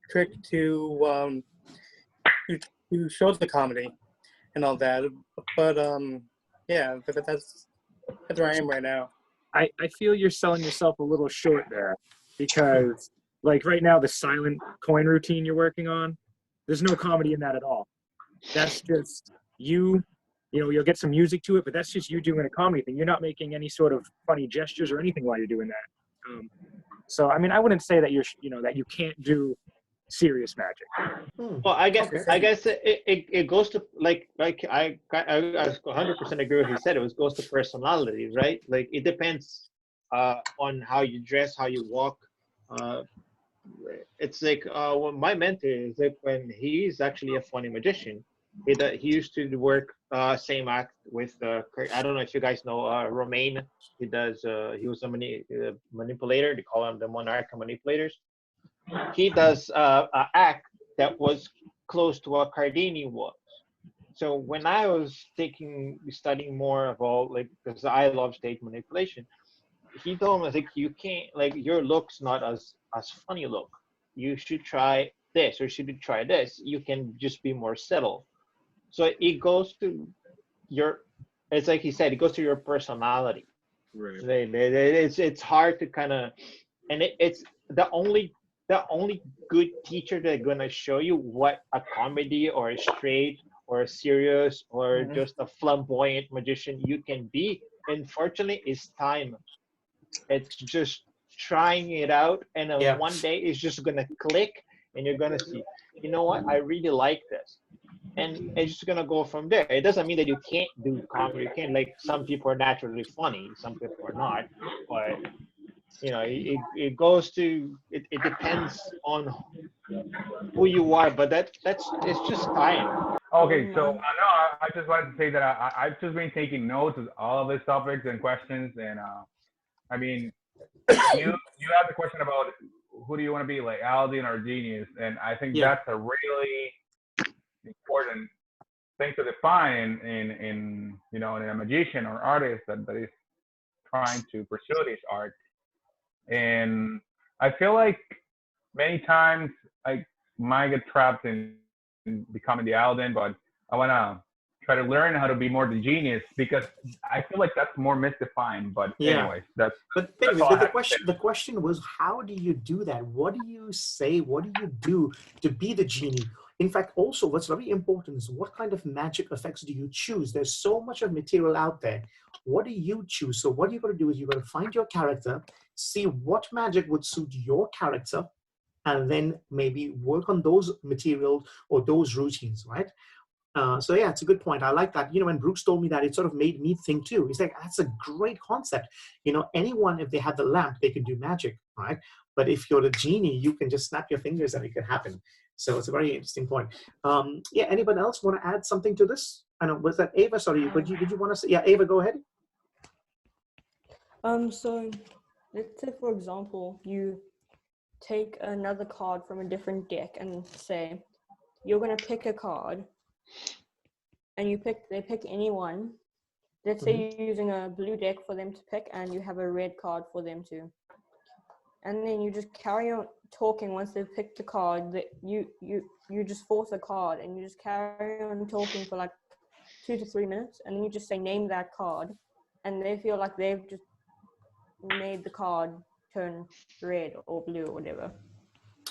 trick to show the comedy and all that. But yeah, but that's where I am right now. I feel you're selling yourself a little short there, because like right now the silent coin routine you're working on, there's no comedy in that at all. That's just you know, you'll get some music to it, but that's just you doing a comedy thing. You're not making any sort of funny gestures or anything while you're doing that. So I mean, I wouldn't say that that you can't do serious magic. Well, I guess it goes to like I 100% agree with what he said. It goes to personality, right? Like it depends on how you dress, how you walk. It's like my mentor is like, when he's actually a funny magician, he used to work same act with I don't know if you guys know Romain. He was a manipulator. They call him the monarch manipulators. He does an act that was close to what Cardini was. So when I was studying more of all, like, because I love stage manipulation, he told me, like, you can't, like, your look's not as funny look. You should try this, or should you try this? You can just be more subtle. So it goes to it's like he said, it goes to your personality. Right. It's hard to kind of, and it's the only good teacher that's gonna show you what a comedy or a straight or a serious or just a flamboyant magician you can be, unfortunately, is time. It's just trying it out, and then one day it's just gonna click, and you're gonna see, you know what, I really like this, and it's just gonna go from there. It doesn't mean that you can't do comedy. You can't, like, some people are naturally funny, some people are not, but you know, it goes to it depends on who you are, but it's just time. Okay, so I just wanted to say that I've just been taking notes of all of these topics and questions, and I mean, you have the question about who do you want to be, like Aladdin or genius? And I think Yeah. that's a really important thing to define in you know, in a magician or artist that is trying to pursue this art. And I feel like many times I might get trapped in becoming the Aladdin, but I want to try to learn how to be more the genius, because I feel like that's more mystifying. But Yeah. anyways, that's Anyways, all I the have to say. question was, how do you do that? What do you say? What do you do to be the genie? In fact, also what's very important is what kind of magic effects do you choose? There's so much of material out there. What do you choose? So what you got to do is you got to find your character, see what magic would suit your character, and then maybe work on those materials or those routines, right? So yeah, it's a good point. I like that. You know, when Brooks told me that, it sort of made me think too. He's like, that's a great concept. You know, anyone, if they have the lamp, they can do magic, right? But if you're a genie, you can just snap your fingers and it can happen. So it's a very interesting point. Yeah, anyone else want to add something to this? I know, was that Ava? Sorry, did you want to say? Yeah, Ava, go ahead. So let's say, for example, you take another card from a different deck and say, you're going to pick a card, and they pick any one. Let's say you're using a blue deck for them to pick, and you have a red card for them to. And then you just carry on talking once they've picked the card. That you just force a card, and you just carry on talking for like 2 to 3 minutes, and then you just say, name that card, and they feel like they've just made the card turn red or blue or whatever.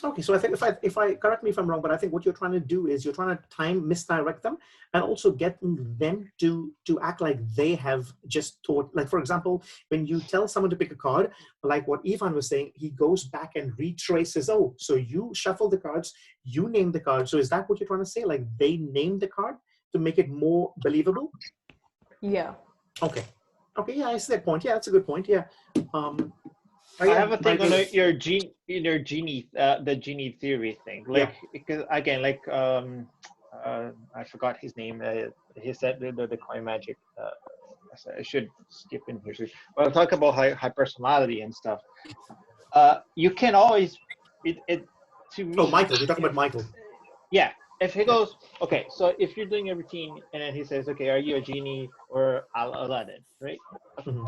Okay, so I think if I correct me if I'm wrong, but I think what you're trying to do is you're trying to misdirect them, and also get them to act like they have just taught. Like, for example, when you tell someone to pick a card, like what Ivan was saying, he goes back and retraces. Oh, so you shuffle the cards, you name the card. So is that what you're trying to say? Like they name the card to make it more believable? Yeah. Okay. Okay. Yeah, I see that point. Yeah, that's a good point. Yeah. I have a thing on your genie, the genie theory thing. Like, because again, like I forgot his name. He said the coin magic. I should skip in here. But I'll talk about high personality and stuff. You can always to me. Oh, Michael. We're talking about Michael. Yeah. If he goes, okay, so if you're doing a routine and then he says, okay, are you a genie or Aladdin, right? Mm-hmm.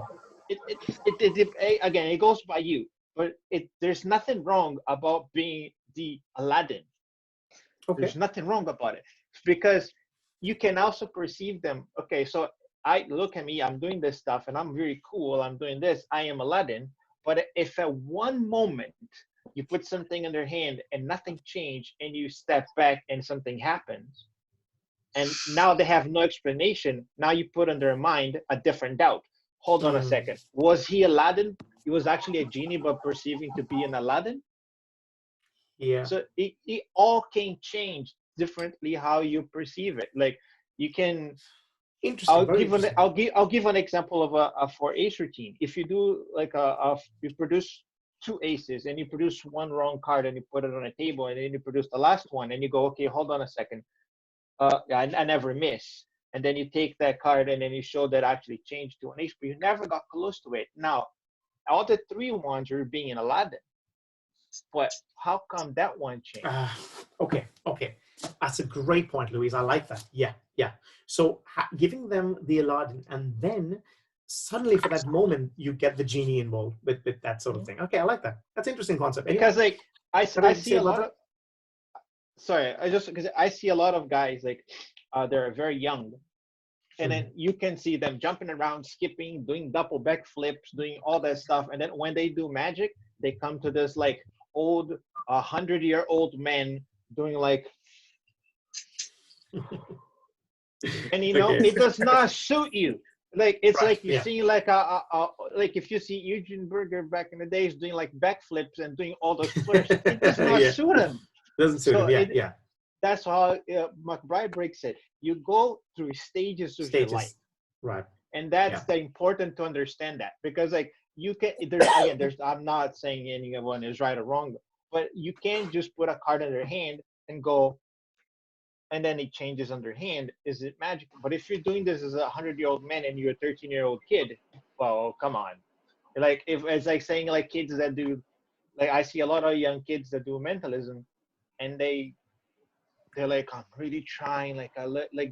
Again, it goes by you, but there's nothing wrong about being the Aladdin. Okay. There's nothing wrong about it, because you can also perceive them. Okay, so I look at me, I'm doing this stuff and I'm very cool, I'm doing this, I am Aladdin. But if at one moment you put something in their hand and nothing changed, and you step back and something happens, and now they have no explanation, now you put in their mind a different doubt. Hold on a second. Was he Aladdin? He was actually a genie, but perceiving to be an Aladdin? Yeah. So it all can change differently how you perceive it. Like you can. Interesting. I'll give an example of a 4-ace routine. If you do like you produce 2 aces and you produce one wrong card and you put it on a table, and then you produce the last one and you go, okay, hold on a second. I never miss. And then you take that card and then you show that actually changed to an ace, but you never got close to it. Now, all the 3 ones are being an Aladdin. But how come that one changed? Okay. That's a great point, Luis. I like that. Yeah. So giving them the Aladdin, and then suddenly for that moment, you get the genie involved with that sort of thing. Okay, I like that. That's an interesting concept. Because like I see a lot of... Sorry, because I see a lot of guys like they're very young, and then you can see them jumping around, skipping, doing double back flips, doing all that stuff, and then when they do magic, they come to this like old 100-year-old man doing like, and you know, it does not suit you. Like it's like you see like like if you see Eugene Berger back in the days doing like backflips and doing all those flips, it does not suit him. Doesn't suit him. Yeah. That's how McBride breaks it. You go through stages of your life, right? And that's the important to understand that, because like you can I'm not saying anyone is right or wrong, but you can't just put a card in their hand and go, and then it changes on their hand. Is it magical? But if you're doing this as a 100-year-old man and you're a 13-year-old kid, well, come on. Like if it's like saying like kids that do like I see a lot of young kids that do mentalism, and they're like, I'm really trying, like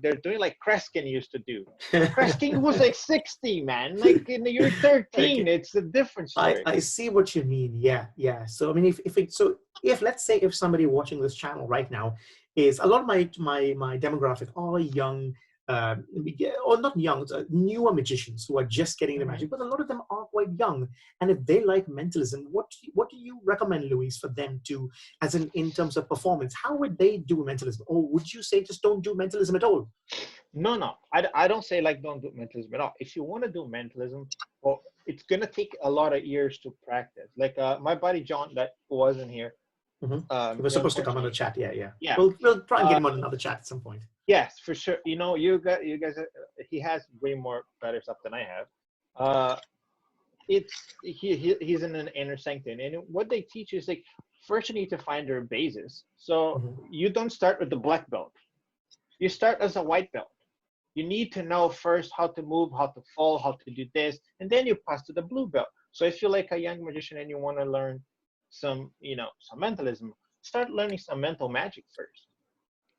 they're doing like Kreskin used to do. Kreskin was like 60, man. Like you're 13, Okay. it's a different story. I see what you mean. Yeah, yeah. So I mean, if let's say if somebody watching this channel right now is, a lot of my demographic are young, or not young, newer magicians who are just getting the magic, but a lot of them are quite young. And if they like mentalism, what do you recommend, Luis, for them to, as in terms of performance? How would they do mentalism, or would you say just don't do mentalism at all? No, I don't say like don't do mentalism at all. If you want to do mentalism, well, it's gonna take a lot of years to practice. Like my buddy John that wasn't here. He was supposed to come on the chat. Yeah. Yeah. We'll try and get him on another chat at some point. Yes, for sure. You know, you guys, he has way more better stuff than I have. He's in an inner sanctum, and what they teach is like first you need to find their bases. So you don't start with the black belt. You start as a white belt. You need to know first how to move, how to fall, how to do this, and then you pass to the blue belt. So if you're like a young magician and you want to learn some mentalism, start learning some mental magic first.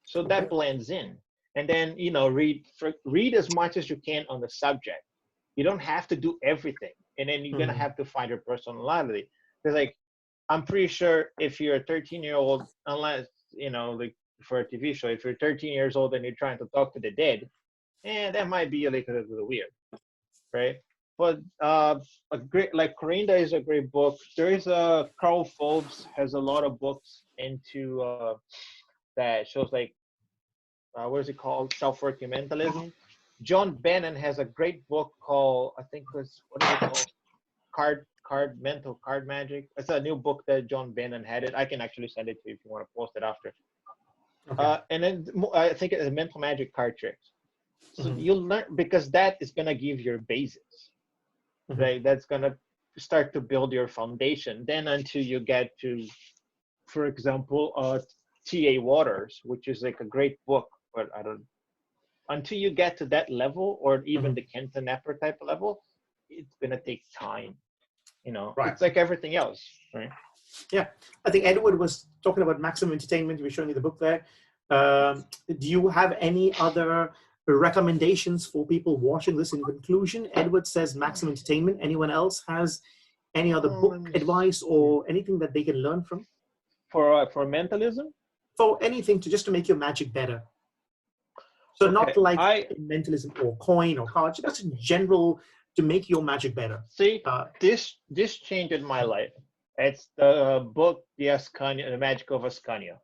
So that blends in, and then read as much as you can on the subject. You don't have to do everything, and then you're gonna have to find your personality. Because like, I'm pretty sure if you're a 13-year-old, unless like for a TV show, if you're 13 years old and you're trying to talk to the dead, that might be a little weird, right? But a great, like Corinda is a great book. There is Carl Forbes has a lot of books into that shows like what is it called, self-working mentalism. John Bannon has a great book called, I think what is it called, card magic. It's a new book that John Bannon had. I can actually send it to you if you want to post it after. And then I think it's mental magic card tricks. So you'll learn, because that is gonna give your basis. Right, that's gonna start to build your foundation. Then until you get to, for example, T.A. Waters, which is like a great book, but until you get to that level, or even the Kenton Napper type of level, it's gonna take time. It's like everything else, right? Yeah, I think Edward was talking about Maximum Entertainment. We're showing you the book there. Do you have any other recommendations for people watching this in conclusion? Edward says Maximum Entertainment. Anyone else has any other book advice or anything that they can learn from? For mentalism? For anything to make your magic better. So not like mentalism or coin or cards, just in general to make your magic better. See, this changed my life. It's the book, The Magic of Ascania.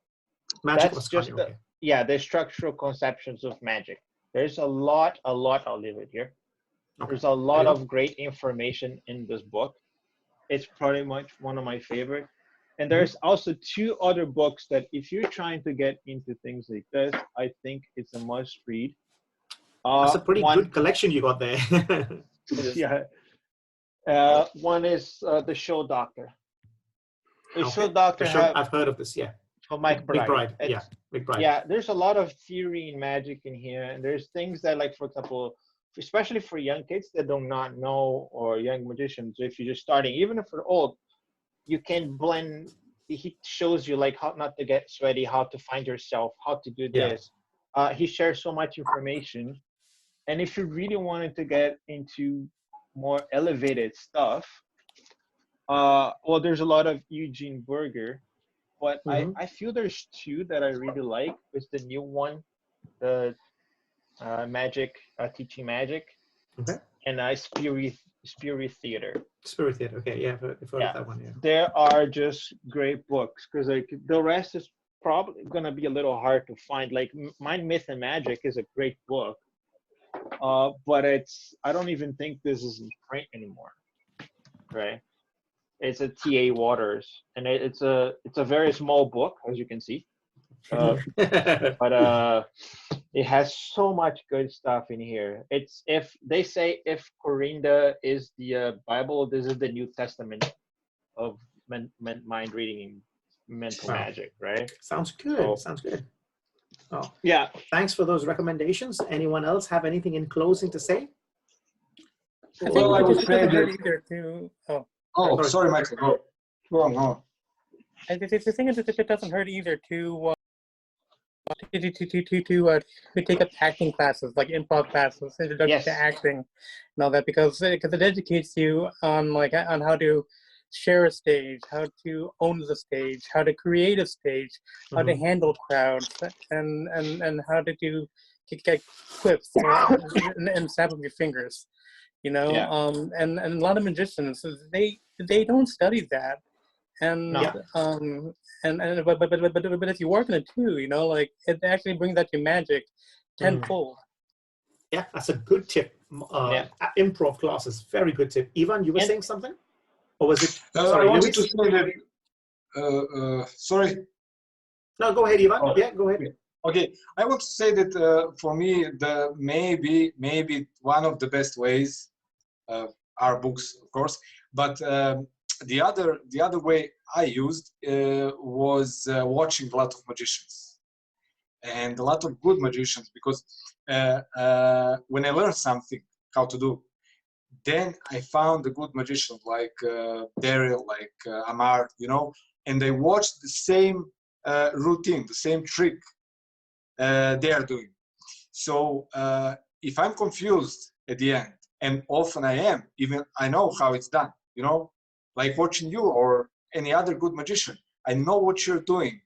The structural conceptions of magic. There's a lot, I'll leave it here. There's a lot of great information in this book. It's pretty much one of my favorite. And there's also 2 other books that if you're trying to get into things like this, I think it's a must read. That's a pretty good collection you got there. One is The Show Doctor. Show Doctor. I've heard of this, For Mike Bride. Big Bride. Yeah, there's a lot of theory in magic in here, and there's things that, like, for example, especially for young kids that do not know, or young magicians, if you're just starting, even if you're old, you can blend. He shows you like how not to get sweaty, how to find yourself, how to do this. He shares so much information, and if you really wanted to get into more elevated stuff, well, there's a lot of Eugene Berger. But I feel there's 2 that I really like. It's the new one, the magic, teaching magic, and Spirit Theater. Spirit Theater, okay, yeah, I've heard of that one, yeah. There are just great books, because like the rest is probably gonna be a little hard to find. Like Mind, Myth, and Magic is a great book, but I don't even think this is in print anymore, right? It's a T.A. Waters, and it's a very small book, as you can see, but it has so much good stuff in here. It's if Corinda is the Bible, this is the New Testament of mind reading and mental magic, right? Sounds good. Sounds good. Oh yeah. Thanks for those recommendations. Anyone else have anything in closing to say? I think I would say that. Oh, sorry, Michael. Go on. I think the thing is that it doesn't hurt either to take up acting classes, like improv classes, introduction to Yes. acting, and all that, because it educates you on on how to share a stage, how to own the stage, how to create a stage, how to handle crowds, and how to do get quips and snap of your fingers, you know. Yeah. And a lot of magicians, they don't study that. And No. but if you work in it too, you know, like it actually brings out your magic tenfold. Yeah, that's a good tip. Yeah. Improv classes, very good tip. Ivan, you were And- saying something? Or was it? I Sorry, wanted Luis? to say that. Sorry. No, go ahead, Ivan. Oh. Yeah, go ahead. Okay, I want to say that for me, the maybe one of the best ways are books, of course, but the other way I used was watching a lot of magicians and a lot of good magicians, because when I learned something how to do, then I found a good magician like Daryl, like Amar, you know, and I watched the same routine, the same trick they are doing. So if I'm confused at the end, and often I am, even I know how it's done, you know, like watching you or any other good magician, I know what you're doing,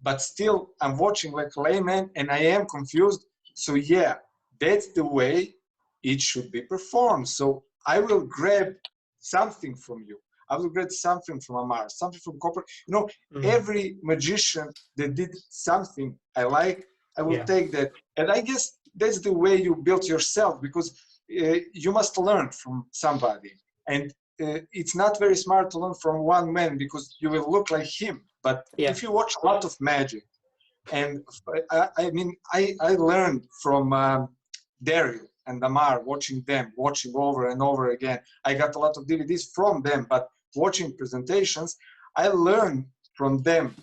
but still I'm watching like a layman and I am confused. So yeah, that's the way it should be performed. So I will grab something from you. I will grab something from Amar, something from Copper. You know, every magician that did something I like, I will take that. And I guess that's the way you build yourself, because you must learn from somebody. And it's not very smart to learn from one man, because you will look like him. But if you watch a lot of magic, and I mean, I learned from Daryl and Amar, watching them, watching over and over again. I got a lot of DVDs from them, but watching presentations, I learned from them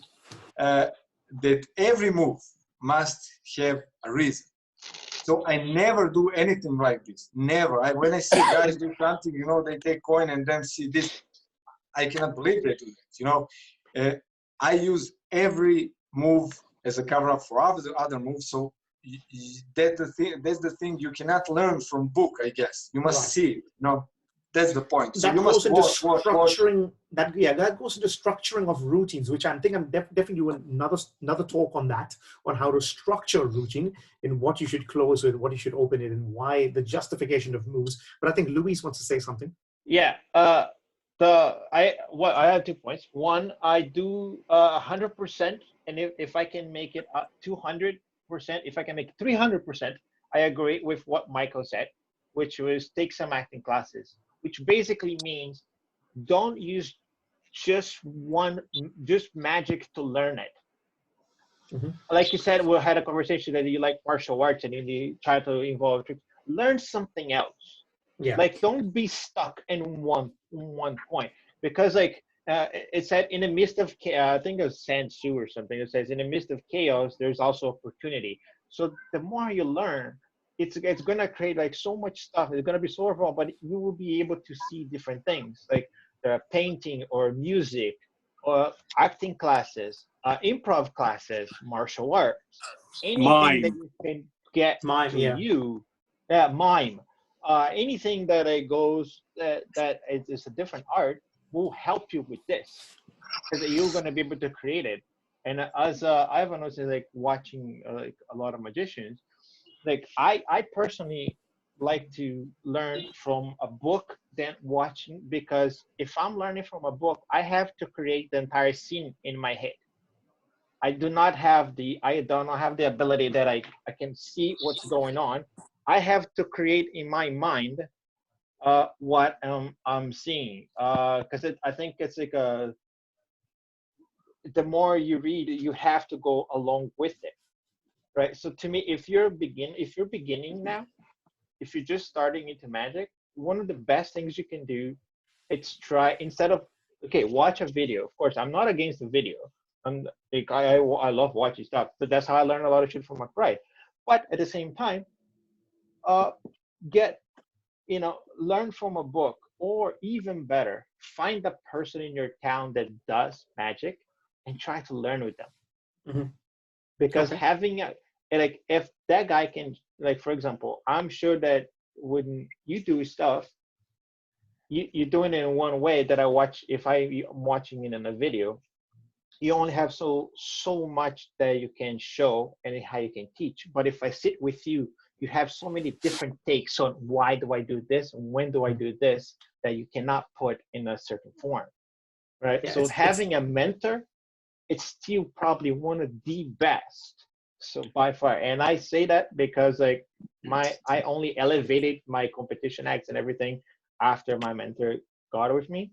that every move must have a reason. So I never do anything like this. Never. When I see guys do something, you know, they take coin and then see this, I cannot believe they do that. You know, I use every move as a cover up for other moves. So that's the thing you cannot learn from book, I guess. You must see it. You know, that's the point. So That you goes must into watch. structuring. That goes into structuring of routines, which I think I'm definitely doing another talk on that, on how to structure a routine and what you should close with, what you should open it, and why the justification of moves. But I think Luis wants to say something. Yeah. I have 2 points. One, I do 100%, and if I can make it 200%, if I can make it 300%, I agree with what Michael said, which was take some acting classes, which basically means don't use just magic to learn it. Like you said, we had a conversation that you like martial arts and you try to involve tricks. Learn something else. Yeah. Like, don't be stuck in one point, because like it said, in the midst of I think it was Sansu or something. It says, in the midst of chaos, there's also opportunity. So the more you learn, it's gonna create like so much stuff. It's gonna be so overwhelming, but you will be able to see different things, like painting or music, or acting classes, improv classes, martial arts, anything that you can get to you. Mime. Anything that goes that is a different art will help you with this, because you're going to be able to create it. And as I've noticed, like watching like a lot of magicians, like I personally like to learn from a book than watching, because if I'm learning from a book, I have to create the entire scene in my head. I do not have the ability that I can see what's going on. I have to create in my mind what I'm seeing, because I think it's like the more you read, you have to go along with it, right? So to me, if you're beginning now, if you're just starting into magic, one of the best things you can do, it's try, instead of watch a video. Of course, I'm not against the video. I'm like I love watching stuff, but that's how I learn a lot of shit from my pride. But at the same time, learn from a book, or even better, find a person in your town that does magic and try to learn with them. Mhm. Because Okay. having a, like, if that guy can, like, for example, I'm sure that when you do stuff, you're doing it in one way that I watch. If I'm watching it in a video, you only have so much that you can show and how you can teach. But if I sit with you, you have so many different takes on why do I do this and when do I do this that you cannot put in a certain form, right? Yeah, So having a mentor, it's still probably one of the best. So by far, and I say that because like I only elevated my competition acts and everything after my mentor got with me.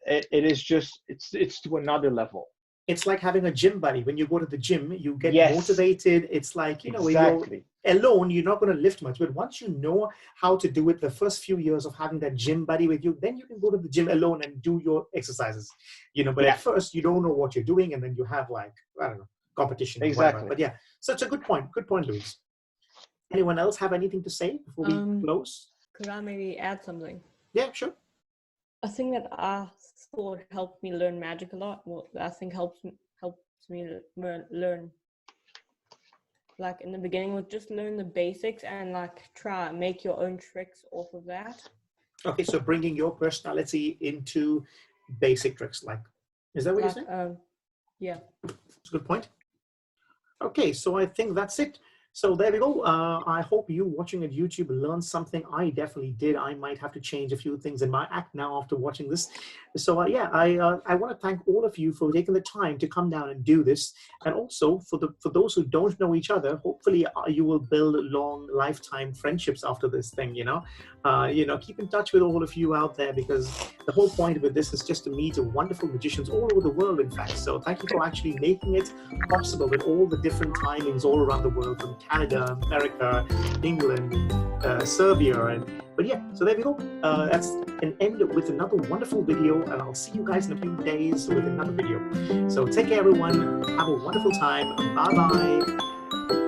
It is just it's to another level. It's like having a gym buddy. When you go to the gym, you get Yes. motivated. It's like, you know, when Exactly. you're alone, you're not going to lift much. But once you know how to do it, the first few years of having that gym buddy with you, then you can go to the gym alone and do your exercises. You know, but Yeah. at first you don't know what you're doing, and then you have like, I don't know, competition or whatever. Exactly. But yeah, so it's a good point. Good point, Luis. Anyone else have anything to say before we close? Could I maybe add something? Yeah, sure. A thing that I thought helped me learn magic a lot, well, I think helps me learn, like in the beginning, was just learn the basics and like try and make your own tricks off of that. Okay, so bringing your personality into basic tricks, like, is that what you're saying? Yeah. That's a good point. Okay, so I think that's it. So there we go. I hope you watching at YouTube learned something. I definitely did. I might have to change a few things in my act now after watching this. So yeah, I want to thank all of you for taking the time to come down and do this. And also for those who don't know each other, hopefully you will build long lifetime friendships after this thing. You know, keep in touch with all of you out there, because the whole point of this is just to meet wonderful magicians all over the world, in fact. So thank you for actually making it possible with all the different timings all around the world, from Canada, America, England, Serbia, but yeah, so there we go. That's an end with another wonderful video, and I'll see you guys in a few days with another video. So take care, everyone. Have a wonderful time. Bye-bye.